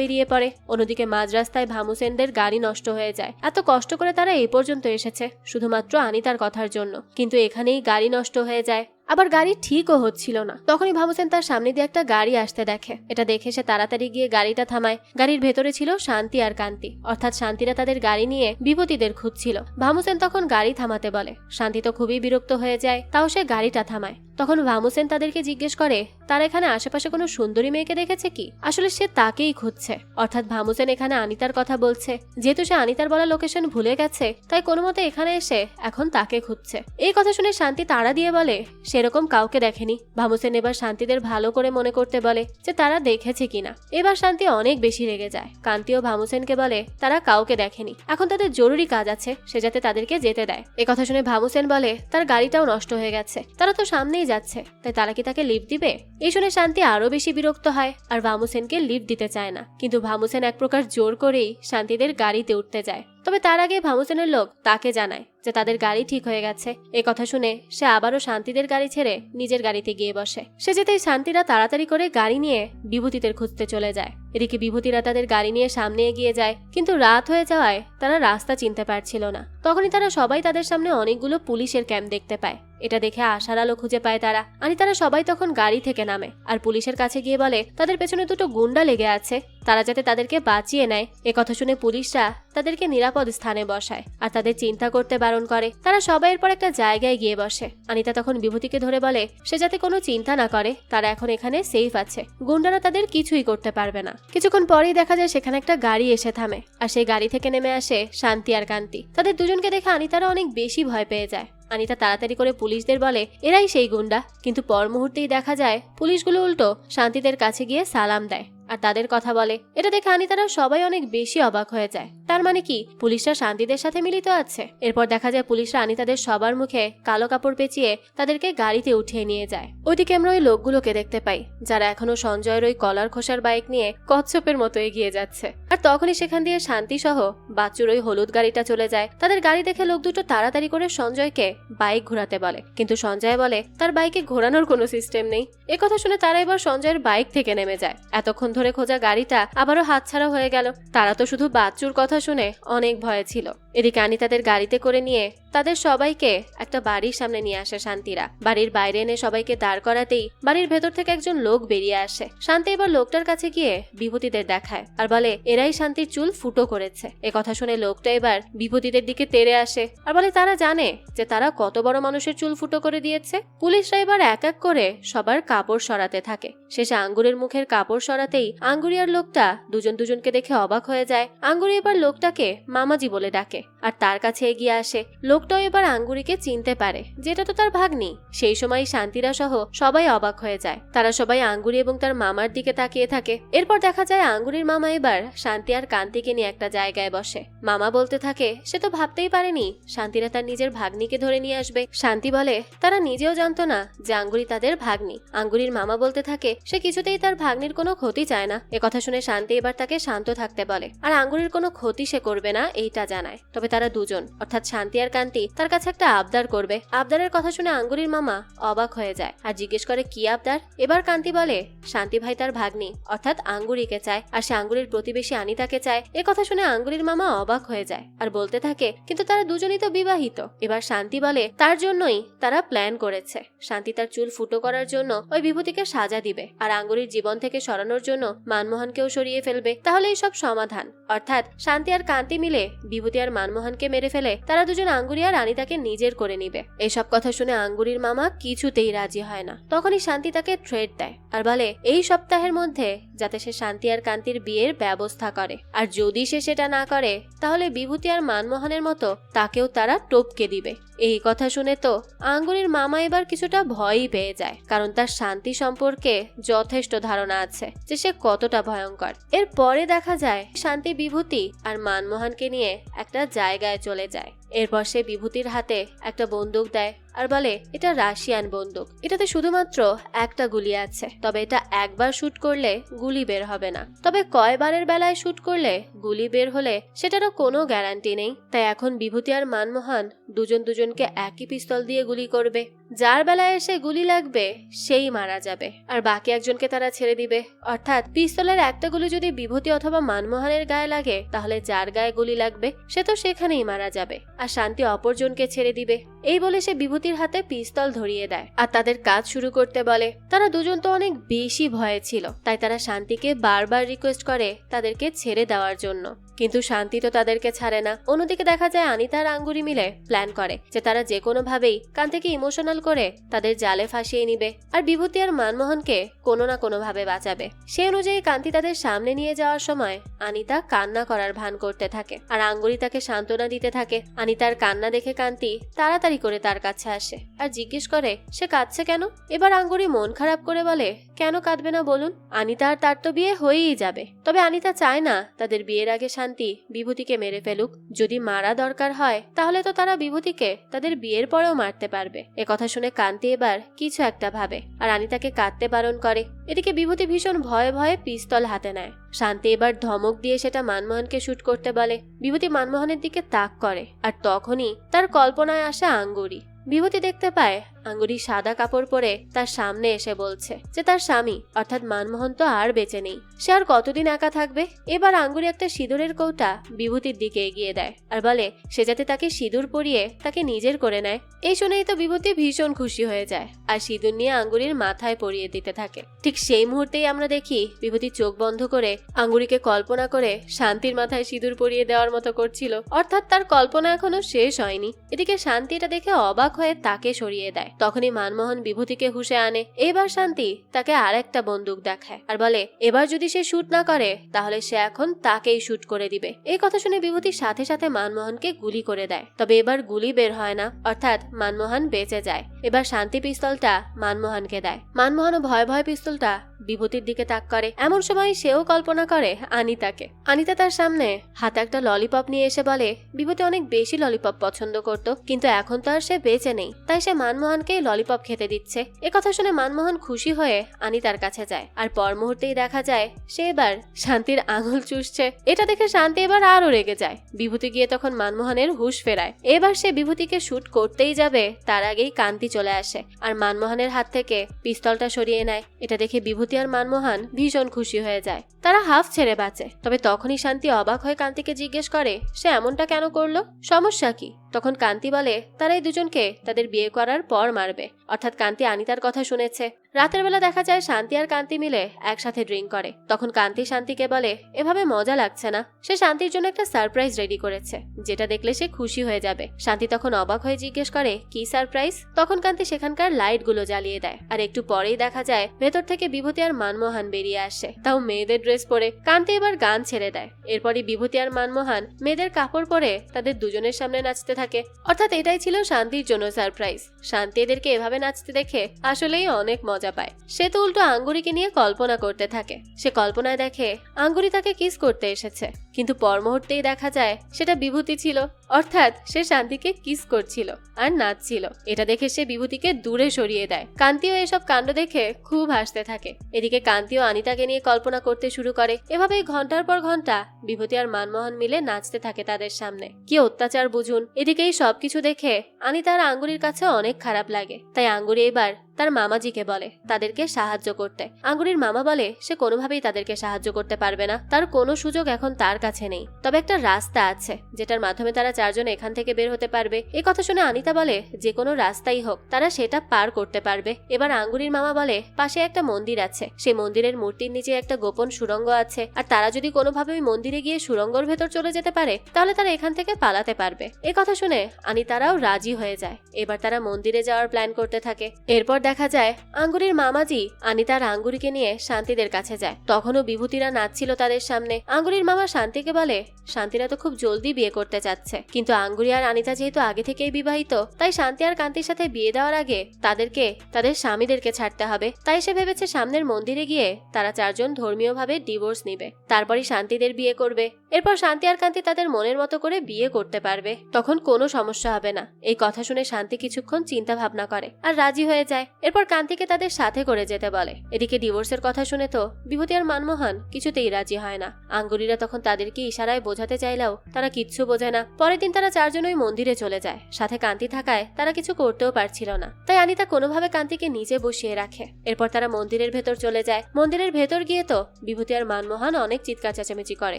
বেরিয়ে পড়ে। অন্যদিকে মাঝ রাস্তায় ভামুসেনদের গাড়ি নষ্ট হয়ে যায়। এত কষ্ট করে তারা এই পর্যন্ত এসেছে শুধুমাত্র আনিতার কথার জন্য, কিন্তু এখানেই গাড়ি নষ্ট হয়ে যায়। আবার গাড়ি ঠিকও হচ্ছিল না। তখনই ভামুসেন তার সামনে দিয়ে একটা গাড়ি আসতে দেখে। এটা দেখে সে তাড়াতাড়ি গিয়ে গাড়িটা থামায়। গাড়ির ভেতরে ছিল শান্তি আর কান্তি, অর্থাৎ শান্তিরা তাদের গাড়ি নিয়ে বিভূতিদের খুঁজছিল। ভামুসেন তখন গাড়ি থামাতে বলে। শান্তি তো খুবই বিরক্ত হয়ে যায়, তাও সে গাড়িটা থামায়। তখন ভামুসেন তাদেরকে জিজ্ঞেস করে তারা এখানে আশেপাশে কোনো সুন্দরী মেয়েকে দেখেছে কি। আসলে সে তাকেই খুঁজছে। অর্থাৎ ভামুসেন এখানে আনিতার কথা বলছে। যেহেতু সে আনিতার বলা লোকেশন ভুলে গেছে, তাই কোনো মতে এখানে এসে এখন তাকে খুঁজছে। এই কথা শুনে শান্তি তাড়া দিয়ে বলে সেরকম কাউকে দেখেনি। ভামুসেন এবার শান্তিদের ভালো করে মনে করতে বলে যে তারা দেখেছে কিনা। এবার শান্তি অনেক বেশি রেগে যায়। কান্তিও ভামুসেনকে বলে তারা কাউকে দেখেনি, এখন তাদের জরুরি কাজ আছে, সে যাতে তাদেরকে যেতে দেয়। কথা শুনে ভামুসেন বলে তার গাড়িটাও নষ্ট হয়ে গেছে, তারা তো সামনেই যাচ্ছে, তাই তারা কি তাকে লিফট দিবে। এই শুনে শান্তি আরো বেশি বিরক্ত হয় আর ভামুসেনকে লিফট দিতে চায় না। কিন্তু ভামুসেন এক প্রকার জোর করেই শান্তিদের গাড়িতে উঠতে যায়। তবে তার আগে ভামুসেনের লোক তাকে জানায় যে তাদের গাড়ি ঠিক হয়ে গেছে। এই কথা শুনে সে আবারও শান্তিদের গাড়ি ছেড়ে নিজের গাড়িতে গিয়ে বসে। সে যেতেই শান্তিরা তাড়াতাড়ি করে গাড়ি নিয়ে বিভূতিদের খুঁজতে চলে যায়। এদিকে বিভূতিরা তাদের গাড়ি নিয়ে সামনে এগিয়ে যায়, কিন্তু রাত হয়ে যাওয়ায় তারা রাস্তা চিনতে পারছিল না। তখনই তারা সবাই তাদের সামনে অনেকগুলো পুলিশের ক্যাম্প দেখতে পায়। এটা দেখে আশার আলো খুঁজে পায় তারা। তারা সবাই তখন গাড়ি থেকে নামে আর পুলিশের কাছে গিয়ে বলে তাদের পেছনে দুটো গুন্ডা লেগে আছে, তারা যাতে তাদেরকে বাঁচিয়ে নেয়। কথা শুনে পুলিশরা তাদেরকে নিরাপদ স্থানে বসায় আর তাদের চিন্তা করতে বারণ করে। তারা সবাই এরপর একটা জায়গায় গিয়ে বসে। আনিতা তখন বিভূতিকে ধরে বলে সে যাতে কোনো চিন্তা না করে, তারা এখন এখানে সেফ আছে, গুন্ডারা তাদের কিছুই করতে পারবে না। কিছুক্ষণ পরেই দেখা যায় সেখানে একটা গাড়ি এসে থামে আর সেই গাড়ি থেকে নেমে আসে শান্তি আর কান্তি। তাদের দুজনকে দেখে আনিতারা অনেক বেশি ভয় পেয়ে যায়। আনিতা তাড়াতাড়ি করে পুলিশদের বলে এরাই সেই গুন্ডা, কিন্তু পর মুহূর্তেই দেখা যায় পুলিশগুলো উল্টো শান্তিদের কাছে গিয়ে সালাম দেয় আর তাদের কথা বলে। এটা দেখে আনিতারা সবাই অনেক বেশি অবাক হয়ে যায়। তার মানে কি পুলিশরা শান্তিদের সাথে মিলিত আছে। এরপর দেখা যায় পুলিশরা আনিতাদের সবার মুখে কালো কাপড় পেঁচিয়ে তাদেরকে গাড়িতে উঠিয়ে নিয়ে যায়। ওইদিকে আমরা ওই লোকগুলোকে দেখতে পাই যারা এখনো সঞ্জয়ের ওই কলার খোসার বাইক নিয়ে কচ্ছপের মতো এগিয়ে যাচ্ছে। আর তখনই সেখান দিয়ে শান্তি সহ বাচ্চুর ওই হলুদ গাড়িটা চলে যায়। তাদের গাড়ি দেখে লোক দুটো তাড়াতাড়ি করে সঞ্জয়কে বাইক ঘোরাতে বলে, কিন্তু সঞ্জয় বলে তার বাইকে ঘোরানোর কোনো সিস্টেম নেই। একথা শুনে তারা এবার সঞ্জয়ের বাইক থেকে নেমে যায়। এতক্ষণ ধরে খোঁজা গাড়িটা আবারও হাতছাড়া হয়ে গেল। তারা তো শুধু বাচ্চুর কথা শুনে অনেক ভয়ে ছিল। এদিকে আনি তাদের গাড়িতে করে নিয়ে তাদের সবাইকে একটা বাড়ির সামনে নিয়ে আসে শান্তিরা। বাড়ির বাইরে এনে সবাইকে দাঁড় করাতেই বাড়ির ভেতর থেকে একজন লোক বেরিয়ে আসে। শান্তি এবার লোকটার কাছে গিয়ে বিভূতিদের দেখায় আর বলে এরাই শান্তির চুল ফুটো করেছে। কথা শুনে লোকটা এবার বিভূতিদের দিকে তেড়ে আসে আর বলে তারা জানে যে তারা কত বড় মানুষের চুল ফুটো করে দিয়েছে। পুলিশরা এবার এক এক করে সবার কাপড় সরাতে থাকে। শেষে আঙ্গুরের মুখের কাপড় সরাতেই আঙ্গুরি আর লোকটা দুজনকে দেখে অবাক হয়ে যায়। আঙ্গুরি এবার লোকটাকে মামাজি বলে ডাকে আর তার কাছে এগিয়ে আসে। লোকটাও এবার আঙ্গুরিকে চিনতে পারে যেটা তো তার ভাগ্নি। সেই সময় শান্তিরা সহ সবাই অবাক হয়ে যায়। তারা সবাই আঙ্গুরি এবং তার মামার দিকে তাকিয়ে থাকে। এরপর দেখা যায় আঙ্গুরির মামা এবার শান্তি আর কান্তিকে নিয়ে একটা জায়গায় বসে। মামা বলতে থাকে সে তো ভাবতেই পারেনি শান্তিরা তার নিজের ভাগ্নিকে ধরে নিয়ে আসবে। শান্তি বলে তারা নিজেও জানতো না যে আঙ্গুরি তাদের ভাগ্নি। আঙ্গুরির মামা বলতে থাকে সে কিছুতেই তার ভাগ্নির কোনো ক্ষতি চায় না। কথা শুনে শান্তি এবার তাকে শান্ত থাকতে বলে আর আঙ্গুরির কোনো ক্ষতি সে করবে না এইটা জানায়। তবে তারা দুজন অর্থাৎ শান্তি আর কান্তি তার কাছে একটা আবদার করবে। আবদারের কথা শুনে আঙ্গুরির মামা অবাক হয়ে যায় আর জিজ্ঞেস করে কি আবদার। এবার কান্তি বলে শান্তি ভাই তার ভাগ্নি অর্থাৎ আঙ্গুরিকে চায় আর সে আঙ্গুরির প্রতিবেশী আনিতাকে চায়। এ কথা শুনে আঙ্গুরির মামা অবাক হয়ে যায় আর বলতে থাকে কিন্তু তারা দুজনই তো বিবাহিত। এবার শান্তি বলে তার জন্যই তারা প্ল্যান করেছে। শান্তি তার চুল ফুটো করার জন্য ওই বিভূতিকে সাজা দিবে আর আঙ্গুরির জীবন থেকে সরানোর জন্য মানমোহনকেও সরিয়ে ফেলবে। তাহলে এই সব সমাধান অর্থাৎ শান্তি আর কান্তি মিলে বিভূতি আর মানমোহনকে মেরে ফেলে তারা দুজন আঙ্গুরি আর রানীতাকে নিজের করে নিবে। এইসব কথা শুনে আঙ্গুরির মামা কিছুতেই রাজি হয় না। তখনই শান্তি তাকে থ্রেট দেয় আর বলে এই সপ্তাহের মধ্যে যাতে সে শান্তি আর কান্তির বিয়ের ব্যবস্থা করে, আর যদি সে সেটা না করে তাহলে বিভূতি আর মানমোহনের মতো তাকেও তারা টপকে দিবে। এই কথা শুনে তো আঙ্গুরির মামা এবার কিছুটা ভয়ই পেয়ে যায়, কারণ তার শান্তি সম্পর্কে যথেষ্ট ধারণা আছে যে সে কতটা ভয়ঙ্কর। এর পরে দেখা যায় শান্তি বিভূতি আর মানমোহনকে নিয়ে একটা জায়গায় চলে যায়। এরপর সে বিভূতির হাতে একটা বন্দুক দেয় আর বলে এটা রাশিয়ান বন্দুক, এটাতে শুধুমাত্র একটা গুলি আছে, তবে এটা একবার শুট করলে গুলি বের হবে না, তবে কয়বারের বেলায় শুট করলে গুলি বের হলে সেটারও কোনো গ্যারান্টি নেই। তাই এখন বিভূতি আর মানমোহন দুজনকে একই পিস্তল দিয়ে গুলি করবে। যার বেলায় এসে গুলি লাগবে সেই মারা যাবে আর বাকি একজনকে তারা ছেড়ে দিবে। অর্থাৎ পিস্তলের একটা গুলি যদি বিভূতি অথবা মানমোহনের গায়ে লাগে তাহলে যার গায়ে গুলি লাগবে সে তো সেখানেই মারা যাবে আর শান্তি অপরজনকে ছেড়ে দিবে। এই বলে সে বিভূতির হাতে পিস্তল ধরিয়ে দেয় আর তাদের কাজ শুরু করতে বলে। তারা দুজন তো অনেক বেশি ভয়ে ছিল, তাই তারা শান্তিকে বারবার রিকোয়েস্ট করে তাদেরকে ছেড়ে দেওয়ার জন্য, কিন্তু শান্তি তো তাদেরকে ছাড়ে না। অন্যদিকে দেখা যায় আনিতা আর আঙ্গুরি মিলে প্ল্যান করে যে তারা যে কোনো ভাবেই কান্তিকে ইমোশনাল করে তাদের জালে ফাঁসিয়ে নিবে আর বিভূতি আর মানমোহনকে কোনো না কোনো ভাবে বাঁচাবে। সে অনুযায়ী কান্তি তাদের সামনে নিয়ে যাওয়ার সময় আনিতা কান্না করার ভান করতে থাকে আর আঙ্গুরি তাকে সান্ত্বনা দিতে থাকে। আনিতার কান্না দেখে কান্তি তাড়াতাড়ি করে তার কাছে আসে আর জিজ্ঞেস করে সে কাঁদছে কেন। এবার আঙ্গুরি মন খারাপ করে বলে কেন কাঁদবে না বলুন, আনিতা আর তার তো বিয়ে হয়েই যাবে। তবে আনিতা চায় না তাদের বিয়ের আগে শান্তি বিভূতিকে মেরে ফেলুক, যদি মারা দরকার হয় তাহলে তো তারা বিভূতিকে তাদের বিয়ের পরেও মারতে পারবে। কথা শুনে কান্তি এবার কিছু একটা ভাবে আর আনিতাকে কাঁদতে বারণ করে। এদিকে বিভূতি ভীষণ ভয়ে ভয়ে পিস্তল হাতে নেয়। শান্তি এবার ধমক দিয়ে সেটা মানমোহনকে শুট করতে বলে। বিভূতি মানমোহনের দিকে তাক করে আর তখনই তার কল্পনায় আসে আঙ্গুরি। বিভূতি দেখতে পায় আঙ্গুরি সাদা কাপড় পরে তার সামনে এসে বলছে যে তার স্বামী অর্থাৎ মানমোহন তো আর বেঁচে নেই, সে আর কতদিন একা থাকবে। এবার আঙ্গুরি একটা সিঁদুরের কৌটা বিভূতির দিকে এগিয়ে দেয় আর বলে সে যাতে তাকে সিঁদুর পরিয়ে তাকে নিজের করে নেয়। এই শুনেই তো বিভূতি ভীষণ খুশি হয়ে যায় আর সিঁদুর নিয়ে আঙ্গুরির মাথায় পরিয়ে দিতে থাকে। ঠিক সেই মুহূর্তেই আমরা দেখি বিভূতি চোখ বন্ধ করে আঙ্গুরিকে কল্পনা করে শান্তির মাথায় সিঁদুর পরিয়ে দেওয়ার মতো করছিল, অর্থাৎ তার কল্পনা এখনো শেষ হয়নি। এদিকে শান্তি এটা দেখে অবাক হয়ে তাকে সরিয়ে দেয়। তখনই মানমোহন বিভূতিকে হুঁশে আনে। এবার শান্তি তাকে আরেকটা বন্দুক দেখায় আর বলে এবার যদি সে শুট না করে তাহলে সে এখন তাকেই শুট করে দিবে। এই কথা শুনে বিভূতির সাথে সাথে মানমোহনকে গুলি করে দেয়, তবে এবার গুলি বের হয় না, অর্থাৎ মানমোহন বেঁচে যায়। এবার শান্তি পিস্তলটা মানমোহনকে দেয়। মানমোহনও ভয় ভয় পিস্তলটা বিভূতির দিকে তাক করে। এমন সময় সেও কল্পনা করে আনিতাকে। আনিতা তার সামনে হাতে একটা ললিপপ নিয়ে এসে বলে বিভূতি অনেক বেশি ললিপপ পছন্দ করত, কিন্তু এখন তো আর সে বেঁচে নেই, তাই সে মানমোহনকে ললিপপ খেতে দিচ্ছে। কথা শুনে মানমোহন খুশি হয়ে আনিতার কাছে যায় আর পর মুহূর্তেই দেখা যায় সে এবার শান্তির আঙুল চুষছে। এটা দেখে শান্তি এবার আরো রেগে যায়। বিভূতি গিয়ে তখন মানমোহনের হুঁশ ফেরায়। এবার সে বিভূতিকে শুট করতেই যাবে তার আগেই কান্তি চলে আসে আর মানমোহনের হাত থেকে পিস্তলটা সরিয়ে নেয়। এটা দেখে বিভূতি আর মানমোহন ভীষণ খুশি হয়ে যায়, তারা হাফ ছেড়ে বাঁচে। তবে তখনই শান্তি অবাক হয়ে কান্তিকে জিজ্ঞেস করে সে এমনটা কেন করলো, সমস্যা কি। তখন কান্তি বলে তারা এই দুজনকে তাদের বিয়ে করার পর মারবে, অর্থাৎ কান্তি আনিতার কথা শুনেছে। রাতের বেলা দেখা যায় শান্তি আর কান্তি মিলে একসাথে ড্রিঙ্ক করে। তখন কান্তি শান্তিকে বলে এভাবে মজা লাগছে না, সে শান্তির জন্য একটা সারপ্রাইজ রেডি করেছে যেটা দেখলে সে খুশি হয়ে যাবে। শান্তি তখন অবাক হয়ে জিজ্ঞেস করে কি সারপ্রাইজ। তখন কান্তি সেখানকার লাইট গুলো জ্বালিয়ে দেয় আর একটু পরেই দেখা যায় ভেতর থেকে বিভূতি আর মানমোহন বেরিয়ে আসে, তাও মেয়েদের ড্রেস পরে। কান্তি এবার গান ছেড়ে দেয়। এরপরই বিভূতি আর মানমোহন মেয়েদের কাপড় পরে তাদের দুজনের সামনে নাচতে থাকে, অর্থাৎ এটাই ছিল শান্তির জন্য সারপ্রাইজ। শান্তি এদেরকে এভাবে নাচতে দেখে আসলেই অনেক মজা পায়। সে তো উল্টো আঙ্গুরিকে নিয়ে কল্পনা করতে থাকে। সে কল্পনায় দেখে আঙ্গুরি তাকে কিস করতে এসেছে, কিন্তু পর মুহূর্তেই দেখা যায় সেটা বিভূতি ছিল। অর্থাৎ সে শান্তিকে কিস করছিল আর নাচছিল। এটা দেখে সে বিভূতিকে দূরে সরিয়ে দেয়। কান্তিও এসব কাণ্ড দেখে খুব হাসতে থাকে। এদিকে কান্তিও আনিতাকে নিয়ে কল্পনা করতে শুরু করে। এভাবেই ঘন্টার পর ঘন্টা বিভূতি আর মানমোহন মিলে নাচতে থাকে তাদের সামনে। কি অত্যাচার বুঝুন। এদিকে এই সবকিছু দেখে আনিতার আঙ্গুরির কাছে অনেক খারাপ লাগে। তাই আঙ্গুরি এবার তার মামাজিকে বলে তাদেরকে সাহায্য করতে। আঙ্গুরির মামা বলে সে কোনোভাবেই তাদেরকে সাহায্য করতে পারবে না, তার কোনো সুযোগ এখন তার কাছে নেই। তবে একটা রাস্তা আছে যেটার মাধ্যমে তারা চারজন এখান থেকে বের হতে পারবে। এই কথা শুনে আনিতা বলে যে কোনো রাস্তাই হোক তারা সেটা পার করতে পারবে। এবার আঙ্গুরির মামা বলে পাশে একটা মন্দির আছে, সেই মন্দিরের মূর্তির নিচে একটা গোপন সুড়ঙ্গ আছে, আর তারা যদি কোনোভাবে ওই মন্দিরে গিয়ে সুড়ঙ্গর ভেতর চলে যেতে পারে তাহলে তারা এখান থেকে পালাতে পারবে। এই কথা শুনে আনিতারাও রাজি হয়ে যায়। এবার তারা মন্দিরে যাওয়ার প্ল্যান করতে থাকে। এরপর দেখা যায় আঙ্গুরির মামাজি আনিতার আঙ্গুরিকে নিয়ে শান্তিদের কাছে যায়। তখনও বিভূতিরা নাচছিল তাদের সামনে। আঙ্গুরির মামা শান্তিকে বলে শান্তিরা তো খুব জলদি বিয়ে করতে চাচ্ছে, কিন্তু আঙ্গুরি আর আনিতা যেহেতু আগে থেকেই বিবাহিত, তাই শান্তি আর কান্তির সাথে বিয়ে দেওয়ার আগে তাদেরকে তাদের স্বামীদেরকে ছাড়তে হবে। তাই সে ভেবেছে সামনের মন্দিরে গিয়ে তারা চারজন ধর্মীয়ভাবে ডিভোর্স নিবে, তারপরই শান্তিদের বিয়ে করবে। এরপর শান্তি আর কান্তি তাদের মনের মতো করে বিয়ে করতে পারবে, তখন কোনো সমস্যা হবে না। এই কথা শুনে শান্তি কিছুক্ষণ চিন্তা ভাবনা করে আর রাজি হয়ে যায়। এরপর কান্তিকে তাদের সাথে করে যেতে বলে। এদিকে ডিভোর্সের কথা শুনে তো বিভূতি আর মানমোহন কিছুতেই রাজি হয় না। আঙ্গুরিরা তখন তাদেরকে ইশারায় বোঝাতে চাইলেও তারা কিচ্ছু বোঝে না। পরের দিন তারা চারজন ওই মন্দিরে চলে যায়। সাথে কান্তি থাকায় তারা কিছু করতেও পারছিল না, তাই আনিতা কোনোভাবে কান্তিকে নিচে বসিয়ে রাখে। এরপর তারা মন্দিরের ভেতর চলে যায়। মন্দিরের ভেতর গিয়ে তো বিভূতি আর মানমোহন অনেক চিৎকার চেঁচামেচি করে।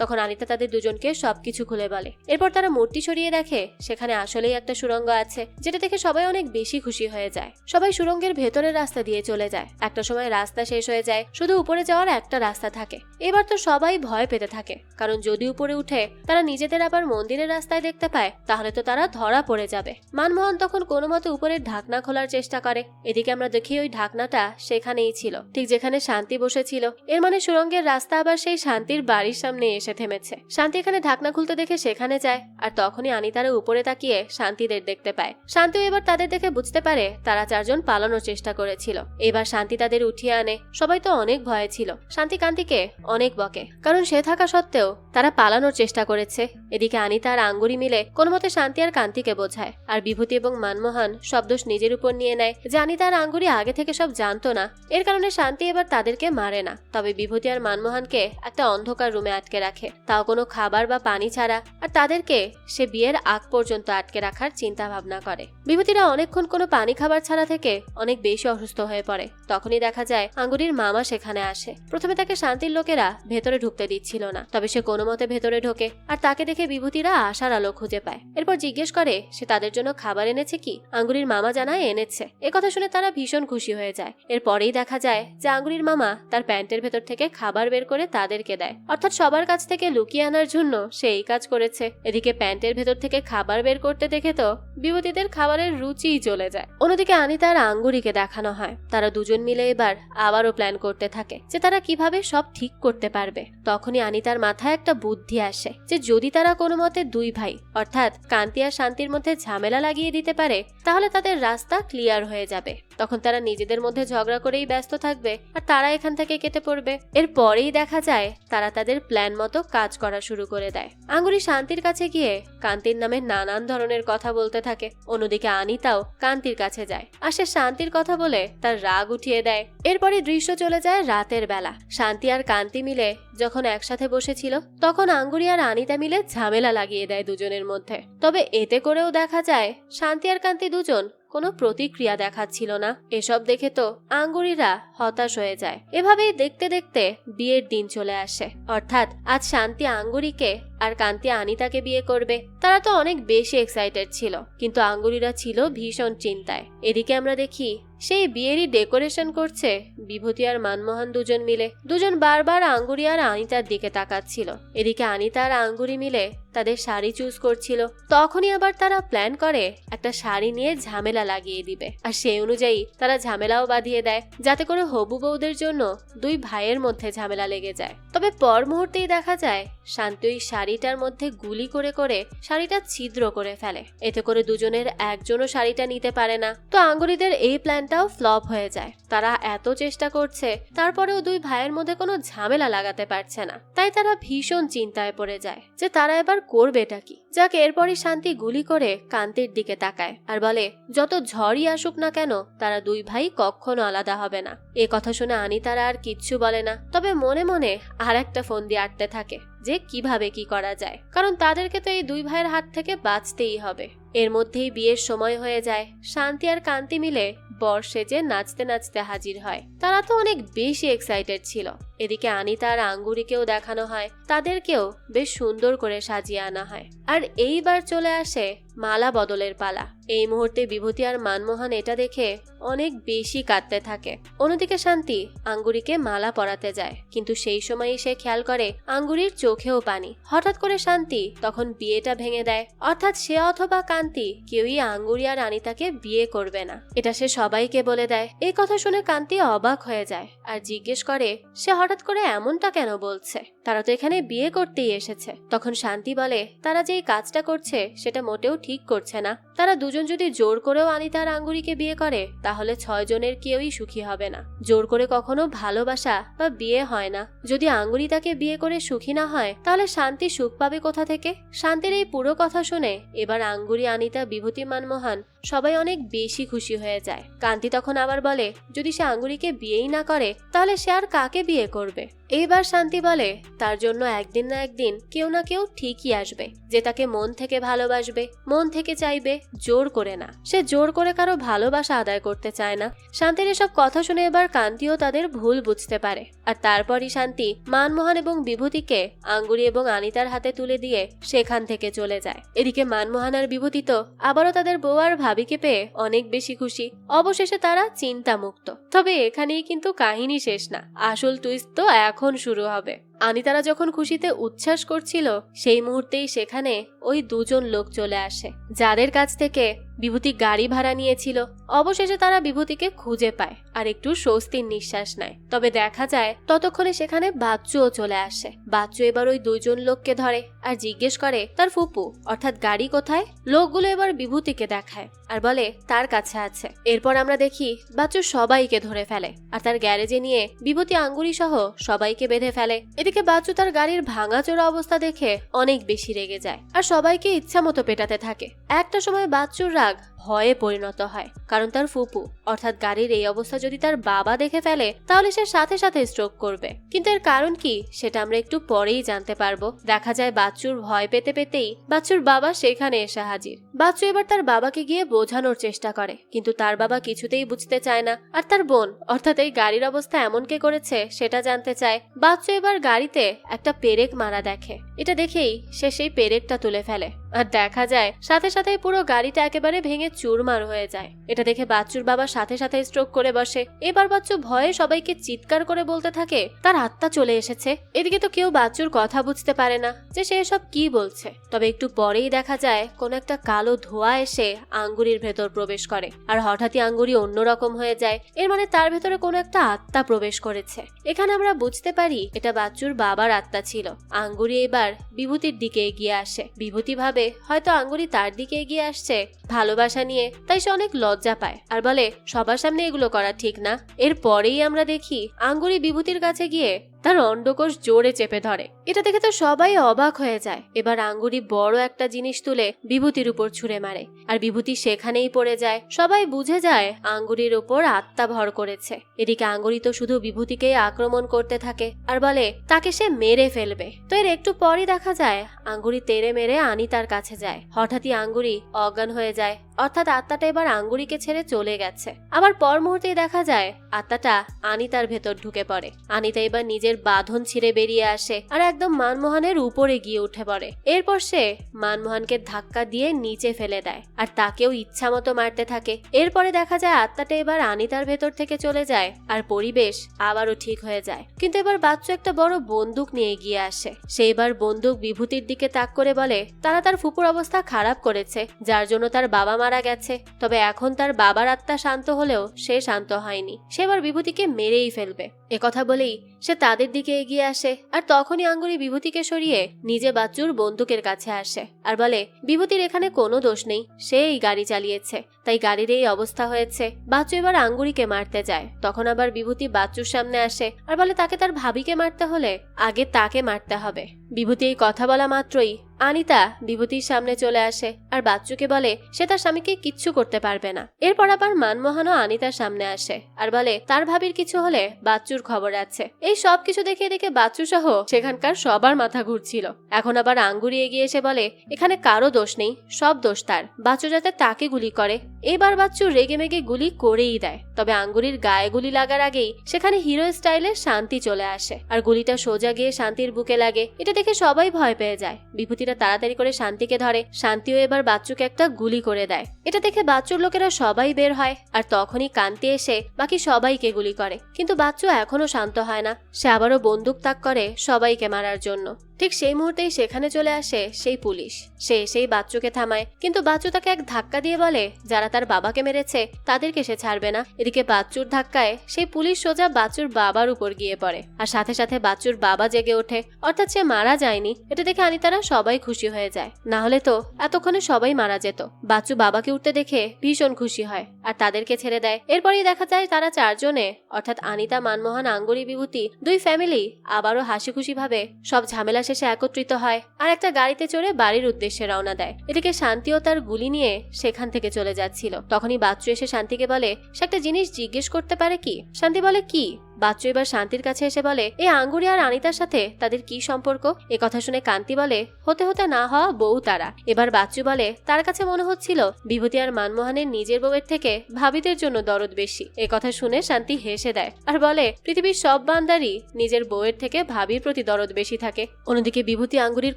তখন আনিতা তাদের দুজনকে সবকিছু খুলে বলে। এরপর তারা মূর্তি সরিয়ে দেখে সেখানে আসলেই একটা সুড়ঙ্গ আছে, যেটা দেখে সবাই অনেক বেশি খুশি হয়ে যায়। সবাই সুড়ঙ্গের ভেতরের রাস্তা দিয়ে চলে যায়। একটা সময় রাস্তা শেষ হয়ে যায়, শুধু উপরে যাওয়ার একটা রাস্তা থাকে। এবার তো সবাই ভয় পেতে থাকে, কারণ যদি উপরে উঠে তারা নিজেদের আবার মন্দিরের রাস্তায় দেখতে পায় তাহলে তো তারা ধরা পড়ে যাবে। মানমোহন তখন কোনো মতে উপরের ঢাকনা খোলার চেষ্টা করে। এদিকে আমরা দেখি ওই ঢাকনাটা সেখানেই ছিল, ঠিক যেখানে শান্তি বসেছিল। এর মানে সুড়ঙ্গের রাস্তা আবার সেই শান্তির বাড়ির সামনে এসে থেমেছে। শান্তি এখানে ঢাকনা খুলতে দেখে সেখানে যায়, আর তখনই আনিতারা উপরে তাকিয়ে শান্তিদের দেখতে পায়। শান্তিও এবার তাদের দেখে বুঝতে পারে তারা চারজন পালানোর চেষ্টা করেছিল। এবার শান্তি তাদের উঠিয়ে আনে। সবাই তো অনেক ভয়ে ছিল। শান্তি কান্তিকে অনেক বকে, কারণ সে থাকা সত্ত্বেও তারা পালানোর চেষ্টা করেছে। এদিকে আনিতা আর আঙ্গুরি মিলে কোনো মতে শান্তি আর কান্তিকে বোঝায়, আর বিভূতি এবং মানমোহন সব দোষ নিজের উপর নিয়ে নেয় যে আনিতা আর আঙ্গুরি আগে থেকে সব জানতো না। এর কারণে শান্তি এবার তাদেরকে মারে না, তবে বিভূতি আর মানমোহনকে একটা অন্ধকার রুমে আটকে রাখে, তাও কোনো খাবার বা পানি ছাড়া। আর তাদেরকে সে বিয়ের আগ পর্যন্ত আটকে রাখার চিন্তা ভাবনা করে। বিভূতিরা অনেকক্ষণ কোনো পানি খাবার ছাড়া থেকে অনেক বেশি অসুস্থ হয়ে পড়ে। তখনই দেখা যায় আঙ্গুরির মামা সেখানে আসে। প্রথমে তাকে শান্তির লোকেরা ভেতরে ঢুকতে দিচ্ছিল না, তবে সে কোনো মতে ভেতরে ঢোকে, আর তাকে দেখে বিভূতিরা আশার আলো খুঁজে পায়। এরপর জিজ্ঞেস করে সে তাদের জন্য খাবার এনেছে কি। আঙ্গুরির মামা জানায় এনেছে। একথা শুনে তারা ভীষণ খুশি হয়ে যায়। এরপরেই দেখা যায় যে আঙ্গুরির মামা তার প্যান্টের ভেতর থেকে খাবার বের করে তাদেরকে দেয়, অর্থাৎ সবার কাছ থেকে লুকিয়ে আনার জন্য সে এই কাজ করেছে। এদিকে প্যান্টের ভেতর থেকে খাবার বের করতে দেখে তো বিভূতিদের খাবারের রুচিই চলে যায়। অন্যদিকে আনিতা আর আঙ্গুরিকে দেখানো হয় তারা দুজন মিলে এবার আবারও প্ল্যান করতে থাকে যে তারা কিভাবে সব ঠিক করতে পারবে। তখনই আনিতার মাথায় একটা বুদ্ধি আসে যে যদি তারা কোনো মতে দুই ভাই অর্থাৎ কান্তি আর শান্তির মধ্যে ঝামেলা লাগিয়ে দিতে পারে তাহলে তাদের রাস্তা ক্লিয়ার হয়ে যাবে। তখন তারা নিজেদের মধ্যে ঝগড়া করেই ব্যস্ত থাকবে আর তারা এখান থেকে কেটে পড়বে। এরপরেই দেখা যায় তারা তাদের প্ল্যান মতো কাজ করা শুরু করে দেয়। আঙ্গুরি শান্তির কাছে গিয়ে কান্তির নামে নানান ধরনের কথা বলতে থাকে। অন্যদিকে আনিতাও কান্তির কাছে যায় আর সে শান্তির কথা বলে তার রাগ উঠিয়ে দেয়। এরপরে দৃশ্য চলে যায় রাতের বেলা। শান্তি আর কান্তি মিলে যখন একসাথে বসেছিল তখন আঙ্গুরি আর আনিতা মিলে ঝামেলা লাগিয়ে দেয় দুজনের মধ্যে। তবে এতে করেও দেখা যায় শান্তি আর কান্তি দুজন কোনো প্রতিক্রিয়া দেখাচ্ছিল না। এসব দেখে তো আঙ্গুরিরা হতাশ হয়ে যায়। এভাবেই দেখতে দেখতে বিয়ের দিন চলে আসে, অর্থাৎ আজ শান্তি আঙ্গুরিকে আর কান্তি আনিতাকে বিয়ে করবে। তারা তো অনেক বেশি এক্সাইটেড ছিল, কিন্তু আঙ্গুরিরা ছিল ভীষণ চিন্তায়। এদিকে আমরা দেখি সেই বিয়েরই ডেকোরেশন করছে বিভূতি আর মানমোহন দুজন মিলে। দুজন বারবার আঙ্গুরি আর আনিতার দিকে তাকাচ্ছিল। এদিকে আনিতা আর আঙ্গুরি মিলে তাদের শাড়ি চুজ করছিল। তখনই আবার তারা প্ল্যান করে একটা শাড়ি নিয়ে ঝামেলা লাগিয়ে দিবে, আর সেই অনুযায়ী তারা ঝামেলাও বাঁধিয়ে দেয় যাতে করে হবু বউদের জন্য দুই ভাইয়ের মধ্যে ঝামেলা লেগে যায়। তবে পর মুহূর্তেই দেখা যায় শান্তি ওই শাড়ি শাড়িটার মধ্যে গুলি করে করে শাড়িটা ছিদ্র করে ফেলে। এতে করে দুজনের একজনও শাড়িটা নিতে পারে না। তো আঙ্গুরিদের এই প্ল্যানটাও ফ্লপ হয়ে যায়। তারা এত চেষ্টা করছে, তারপরেও দুই ভাইয়ের মধ্যে কোনো ঝামেলা লাগাতে পারছে না। তাই তারা ভীষণ চিন্তায় পড়ে যায় যে তারা এবার করবেটা কি। যাক, এরপরই শান্তি গুলি করে কান্তির দিকে তাকায় আর বলে, যত ঝড়ই আসুক না কেন তারা দুই ভাই কখনো আলাদা হবে না। এ কথা শুনে আনিতারা আর কিচ্ছু বলে না, তবে মনে মনে আর একটা ফোন দিয়ে আটতে থাকে যে কিভাবে কি করা যায়, কারণ তাদেরকে তো এই দুই ভাইয়ের হাত থেকে বাঁচতেই হবে। এর মধ্যেই বিয়ের সময় হয়ে যায়। শান্তি আর কান্তি মিলে বর সেজে নাচতে নাচতে হাজির হয়। তারা তো অনেক বেশি এক্সাইটেড ছিল। এদিকে আনিতা আর আঙ্গুরিকেও দেখানো হয়, তাদেরকেও বেশ সুন্দর করে সাজিয়ে আনা হয়। আর এইবার চলে আসে মালা বদলের পালা। এই মুহূর্তে বিভূতি আর মানমোহন এটা দেখে অনেক বেশি কাঁদতে থাকে। অন্যদিকে শান্তি আঙ্গুরিকে মালা পরাতে যায়, কিন্তু সেই সময়ই সে খেয়াল করে আঙ্গুরির চোখেও পানি। হঠাৎ করে শান্তি তখন বিয়েটা ভেঙে দেয়, অর্থাৎ সে অথবা কান্তি কেউই আঙ্গুরি আর আনিতাকে বিয়ে করবে না, এটা সে সবাইকে বলে দেয়। এই কথা শুনে কান্তি অবাক হয়ে যায় আর জিজ্ঞেস করে সে হঠাৎ করে এমনটা কেন বলছে, তারা তো এখানে বিয়ে করতেই এসেছে। তখন শান্তি বলে তারা যেই কাজটা করছে সেটা মোটেও ঠিক করছে না। তারা দুজন যদি জোর করেও আনিতা আর আঙ্গুরিকে বিয়ে করে তাহলে 6 জনের কেউই সুখী হবে না। জোর করে কখনো ভালোবাসা বা বিয়ে হয় না। যদি আঙ্গুরি তাকে বিয়ে করে সুখী না হয় তাহলে শান্তি সুখ পাবে কোথা থেকে? শান্তির এই পুরো কথা শুনে এবার আঙ্গুরি, আনিতা, বিভূতি, মানমোহন সবাই অনেক বেশি খুশি হয়ে যায়। কান্তি তখন আবার বলে যদি সে আঙ্গুরিকে বিয়েই না করে তাহলে সে আর কাকে বিয়ে করবে? এইবার শান্তি বলে তার জন্য একদিন না একদিন কেউ না কেউ ঠিকই আসবে যে তাকে মন থেকে ভালোবাসবে, মন থেকে চাইবে, জোর করে না। সে জোর করে কারো ভালোবাসা আদায় করতে চায় না। শান্তির এসব কথা শুনে এবার কান্তিও তাদের ভুল বুঝতে পারে। আর তারপরই শান্তি মানমোহন এবং বিভূতিকে আঙ্গুরি এবং আনিতার হাতে তুলে দিয়ে সেখান থেকে চলে যায়। এদিকে মানমোহন আর বিভূতি তো আবারও তাদের বউ আর ভাবিকে পেয়ে অনেক বেশি খুশি। অবশেষে তারা চিন্তামুক্ত। তবে এখানেই কিন্তু কাহিনী শেষ না, আসল টুইস্ট তো এখন শুরু হবে। আনিতারা যখন খুশিতে উচ্ছ্বাস করছিল সেই মুহূর্তেই সেখানে ওই দুজন লোক চলে আসে যাদের কাছ থেকে বিভূতি গাড়ি ভাড়া নিয়েছিল। অবশেষে তারা বিভূতিকে খুঁজে পায় আর একটু স্বস্তির নিঃশ্বাস নেয়। তবে দেখা যায় ততক্ষণে সেখানে বাচ্চুও চলে আসে। বাচ্চু এবার ওই দুজন লোককে ধরে আর জিজ্ঞেস করে তার ফুপু অর্থাৎ গাড়ি কোথায়। লোকগুলো এবার বিভূতিকে দেখায় আর বলে তার কাছে আছে। এরপর আমরা দেখি বাচ্চু সবাইকে ধরে ফেলে আর তার গ্যারেজে নিয়ে বিভূতি, আঙ্গুরি সহ সবাইকে বেঁধে ফেলে। এদিকে বাচ্চু তার গাড়ির ভাঙাচোরা অবস্থা দেখে অনেক বেশি রেগে যায় আর সবাইকে ইচ্ছা মতো পেটাতে থাকে। একটা সময় বাচ্চুর রাগ ভয়ে পরিণত হয়, কারণ তার ফুপু অর্থাৎ গাড়ির এই অবস্থা যদি তার বাবা দেখে ফেলে তাহলে সে সাথে সাথে স্ট্রোক করবে। কিন্তু এর কারণ কি সেটা আমরা একটু পরেই জানতে পারবো। দেখা যায় বাচ্চুর ভয় পেতে পেতেই বাচ্চুর বাবা সেখানে এসে হাজির। বাচ্চু এবার তার বাবাকে গিয়ে বোঝানোর চেষ্টা করে, কিন্তু তার বাবা কিছুতেই বুঝতে চায় না। আর তার বোন অর্থাৎ এই গাড়ির অবস্থা এমন কে করেছে সেটা জানতে চায়। বাচ্চু এবার গাড়িতে একটা পেরেক মারা দেখে। এটা দেখেই সে সেই পেরেকটা তুলে ফেলে আর দেখা যায় সাথে সাথে পুরো গাড়িটা একেবারে ভেঙে চুরমার হয়ে যায়। এটা দেখে বাচ্চুর বাবা সাথে সাথে স্ট্রোক করে বসে। এবার বাচ্চু ভয়ে সবাইকে চিৎকার করে বলতে থাকে তার আত্মা চলে এসেছে। এদিকে তো কেউ বাচ্চুর কথা বুঝতে পারে না যে সে এসব কি বলছে। তবে একটু পরেই দেখা যায় কোন একটা কালো ধোঁয়া এসে আঙ্গুরির ভেতর প্রবেশ করে আর হঠাৎই আঙ্গুরি অন্যরকম হয়ে যায়। এর মানে তার ভেতরে কোনো একটা আত্মা প্রবেশ করেছে। এখানে আমরা বুঝতে পারি এটা বাচ্চুর বাবার আত্মা ছিল। আঙ্গুরি এবার বিভূতির দিকে এগিয়ে আসে। বিভূতি ভাবে হয়তো আঙ্গুরি তার দিকে এগিয়ে আসছে ভালোবাসা নিয়ে, তাই সে অনেক লজ্জা পায় আর বলে সবার সামনে এগুলো করা ঠিক না। এরপরেই আমরা দেখি আঙ্গুরি বিভূতির কাছে গিয়ে তার অন্ডকোষ জোরে চেপে ধরে। এটা দেখে তো সবাই অবাক হয়ে যায়। এবার আঙ্গুরি বড় একটা জিনিস তুলে বিভূতির উপর ছুঁড়ে মারে আর বিভূতি সেখানেই পড়ে যায়। সবাই বুঝে যায় আঙ্গুরির উপর আত্মা ভর করেছে। এদিকে আঙ্গুরি তো শুধু বিভূতিকে আক্রমণ করতে থাকে আর বলে তাকে সে মেরে ফেলবে। তো এর একটু পরই দেখা যায় আঙ্গুরি তেড়ে মেরে আনিতার কাছে যায়। হঠাৎই আঙ্গুরি অজ্ঞান হয়ে যায়, অর্থাৎ আত্মাটা এবার আঙ্গুরিকে ছেড়ে চলে গেছে। আবার পর মুহূর্তেই দেখা যায় আত্মাটা আনিতার ভেতর ঢুকে পড়ে। আনিতা এবার নিজের বাঁধন ছিঁড়ে বেরিয়ে আসে আর একদম মানমোহনের উপরে গিয়ে উঠে পড়ে। এরপর সে মানমোহনকে ধাক্কা দিয়ে নিচে ফেলে দেয় আর তাকেও ইচ্ছা মতো মারতে থাকে। এরপরে দেখা যায় আত্মাটা এবার আনিতার ভেতর থেকে চলে যায় আর পরিবেশ আবারও ঠিক হয়ে যায়। কিন্তু এবার বাচ্চু একটা বড় বন্দুক নিয়ে এগিয়ে আসে। সে এবার বন্দুক বিভূতির দিকে তাক করে বলে তারা তার ফুপুর অবস্থা খারাপ করেছে, যার জন্য তার বাবা মারা গেছে। তবে এখন তার বাবার আত্মা শান্ত হলেও সে শান্ত হয়নি। সে এবার বিভূতিকে মেরেই ফেলবে। একথা বলেই সে তাদের দিকে এগিয়ে আসে আর তখনই আঙ্গুরি বিভূতিকে সরিয়ে নিজে বাচ্চুর বন্দুকের কাছে আসে আর বলে বিভূতির এখানে কোনো দোষ নেই, সে এই গাড়ি চালিয়েছে, তাই গাড়ির এই অবস্থা হয়েছে। বাচ্চু এবার আঙ্গুরিকে মারতে যায়, তখন আবার বিভূতি বাচ্চুর সামনে আসে আর বলে তাকে তার ভাবিকে মারতে হলে আগে তাকে মারতে হবে। বিভূতি এই কথা বলা মাত্রই আনিতা বিভূতির সামনে চলে আসে আর বাচ্চুকে বলে সে তার স্বামীকে কিচ্ছু করতে পারবে না। এরপর আবার মানমোহনও আনিতার সামনে আসে আর বলে তার ভাবির কিছু হলে বাচ্চুর খবর আছে। এই সব কিছু দেখে দেখে বাচ্চু সহ সেখানকার সবার মাথা ঘুরছিল। এখন আবার আঙ্গুরি এগিয়ে এসে বলে এখানে কারো দোষ নেই, সব দোষ তার, বাচ্চু যাতে তাকে গুলি করে। এবার বাচ্চু রেগে মেগে গুলি করেই দেয়, তবে আঙ্গুরির গায়ে গুলি লাগার আগেই সেখানে হিরো স্টাইলে শান্তি চলে আসে আর গুলিটা সোজা গিয়ে শান্তির বুকে লাগে। এটা দেখে সবাই ভয় পেয়ে যায়। বিভূতিরা তাড়াতাড়ি করে শান্তিকে ধরে, শান্তিও এবার বাচ্চুকে একটা গুলি করে দেয়। এটা দেখে বাচ্চুর লোকেরা সবাই বের হয় আর তখনই কান্তি এসে বাকি সবাইকে গুলি করে, কিন্তু বাচ্চু এখনো শান্ত হয় না। সে আবারও বন্দুক তাক করে সবাইকে মারার জন্য। ঠিক সেই মুহূর্তেই সেখানে চলে আসে সেই পুলিশ। সে সেই বাচ্চুকে থামায়, কিন্তু বাচ্চু তাকে এক ধাক্কা দিয়ে বলে যারা তার বাবাকে মেরেছে তাদেরকে সে ছাড়বে না। এদিকে বাচ্চুর ধাক্কায় সেই পুলিশ সোজা বাচ্চুর বাবার উপর গিয়ে পড়ে আর সাথে সাথে বাচ্চুর বাবা জেগে ওঠে, অর্থাৎ সে মারা যায়নি। এটা দেখে আনিতারা সবাই খুশি হয়ে যায়, না হলে তো এতক্ষণে সবাই মারা যেত। বাচ্চু বাবাকে উঠতে দেখে ভীষণ খুশি হয় আর তাদেরকে ছেড়ে দেয়। এরপরই দেখা যায় তারা চারজনে, অর্থাৎ আনিতা, মানমোহন, আঙ্গুরি, বিভূতি, দুই ফ্যামিলি আবারও হাসি খুশি ভাবে সব ঝামেলা শেষে একত্রিত হয় আর একটা গাড়িতে চড়ে বাড়ির উদ্দেশ্যে রওনা দেয়। এদিকে শান্তিও তার গুলি নিয়ে সেখান থেকে চলে যাচ্ছিল। তখনই বাচ্চু এসে শান্তিকে বলে সে একটা জিনিস জিজ্ঞেস করতে পারে কি? শান্তি বলে কি? বাচ্চু এবার শান্তির কাছে এসে বলে এই আঙ্গুরি আর আনিতার সাথে তাদের কি সম্পর্ক? এ কথা শুনে কান্তি বলে হতে হতে না হওয়া বউ তারা। এবার বাচ্চু বলে তার কাছে মনে হচ্ছিল বিভূতি আর মানমোহনের নিজের বউয়ের থেকে ভাবিদের জন্য দরদ বেশি। এ কথা শুনে শান্তি হেসে দেয় আর বলে পৃথিবীর সব বান্দারই নিজের বউয়ের থেকে ভাবির প্রতি দরদ বেশি থাকে। অন্যদিকে বিভূতি আঙ্গুরির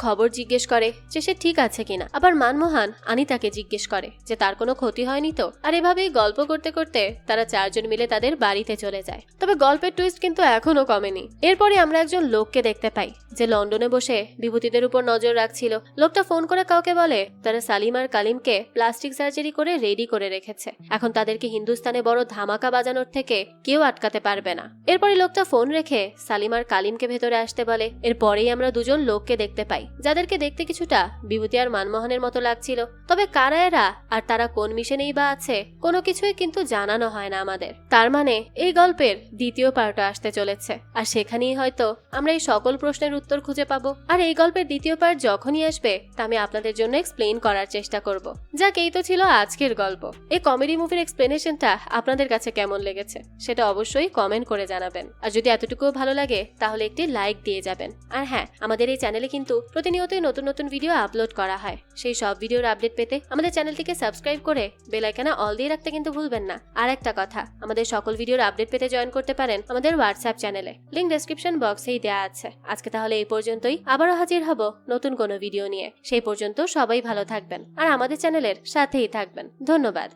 খবর জিজ্ঞেস করে যে সে ঠিক আছে কিনা। আবার মানমোহন আনিতাকে জিজ্ঞেস করে যে তার কোনো ক্ষতি হয়নি তো। আর এভাবেই গল্প করতে করতে তারা চারজন মিলে তাদের বাড়িতে চলে যায়। তবে গল্পের টুইস্ট কিন্তু এখনো কমেনি। এরপরে আমরা একজন লোককে দেখতে পাই যে লন্ডনে বসে বিভূতিদের উপর নজর রাখছিল। লোকটা ফোন করে কাউকে বলে তারা সালিম আর কালিমকে প্লাস্টিক সার্জারি করে রেডি করে রেখেছে, এখন তাদেরকে হিন্দুস্তানে বড় ধামাকা বাজানোর থেকে কেউ আটকাতে পারবে না। এরপরে লোকটা ফোন রেখে সালিম আর কালিমকে ভেতরে আসতে বলে। এরপরেই আমরা দুজন লোককে দেখতে পাই যাদেরকে দেখতে কিছুটা বিভূতি আর মানমোহনের মতো লাগছিল, তবে কারা এরা আর তারা কোন মিশনেই বা আছে কোনো কিছুই কিন্তু জানানো হয় না আমাদের। তার মানে এই গল্পের দ্বিতীয় পার্টও আসতে চলেছে আর সেখানেই হয়তো আমরা এই সকল প্রশ্নের উত্তর খুঁজে পাবো। আর এই গল্পের দ্বিতীয় পার্ট যখনই আসবে তা আমি আপনাদের জন্য এক্সপ্লেইন করার চেষ্টা করব। যাক, এই তো ছিল আজকের গল্প। এই কমেডি মুভির এক্সপ্লেনেশনটা আপনাদের কাছে কেমন লেগেছে সেটা অবশ্যই কমেন্ট করে জানাবেন। আর যদি এতটুকুও ভালো লাগে তাহলে একটি লাইক দিয়ে যাবেন। আর হ্যাঁ, আমাদের এই চ্যানেলে কিন্তু প্রতিনিয়তই নতুন নতুন ভিডিও আপলোড করা হয়। সেই সব ভিডিওর আপডেট পেতে আমাদের চ্যানেলটিকে সাবস্ক্রাইব করে বেল আইকনে অল দিয়ে রাখতে কিন্তু ভুলবেন না। আর একটা কথা, আমাদের সকল ভিডিওর আপডেট পেতে জয়েন করতে পারেন আমাদের হোয়াটসঅ্যাপ চ্যানেলে, লিংক ডেসক্রিপশন বক্সেই দেওয়া আছে। আজকে তাহলে এই পর্যন্তই, আবারও হাজির হব নতুন কোনো ভিডিও নিয়ে। সেই পর্যন্ত সবাই ভালো থাকবেন আর আমাদের চ্যানেলের সাথেই থাকবেন। ধন্যবাদ।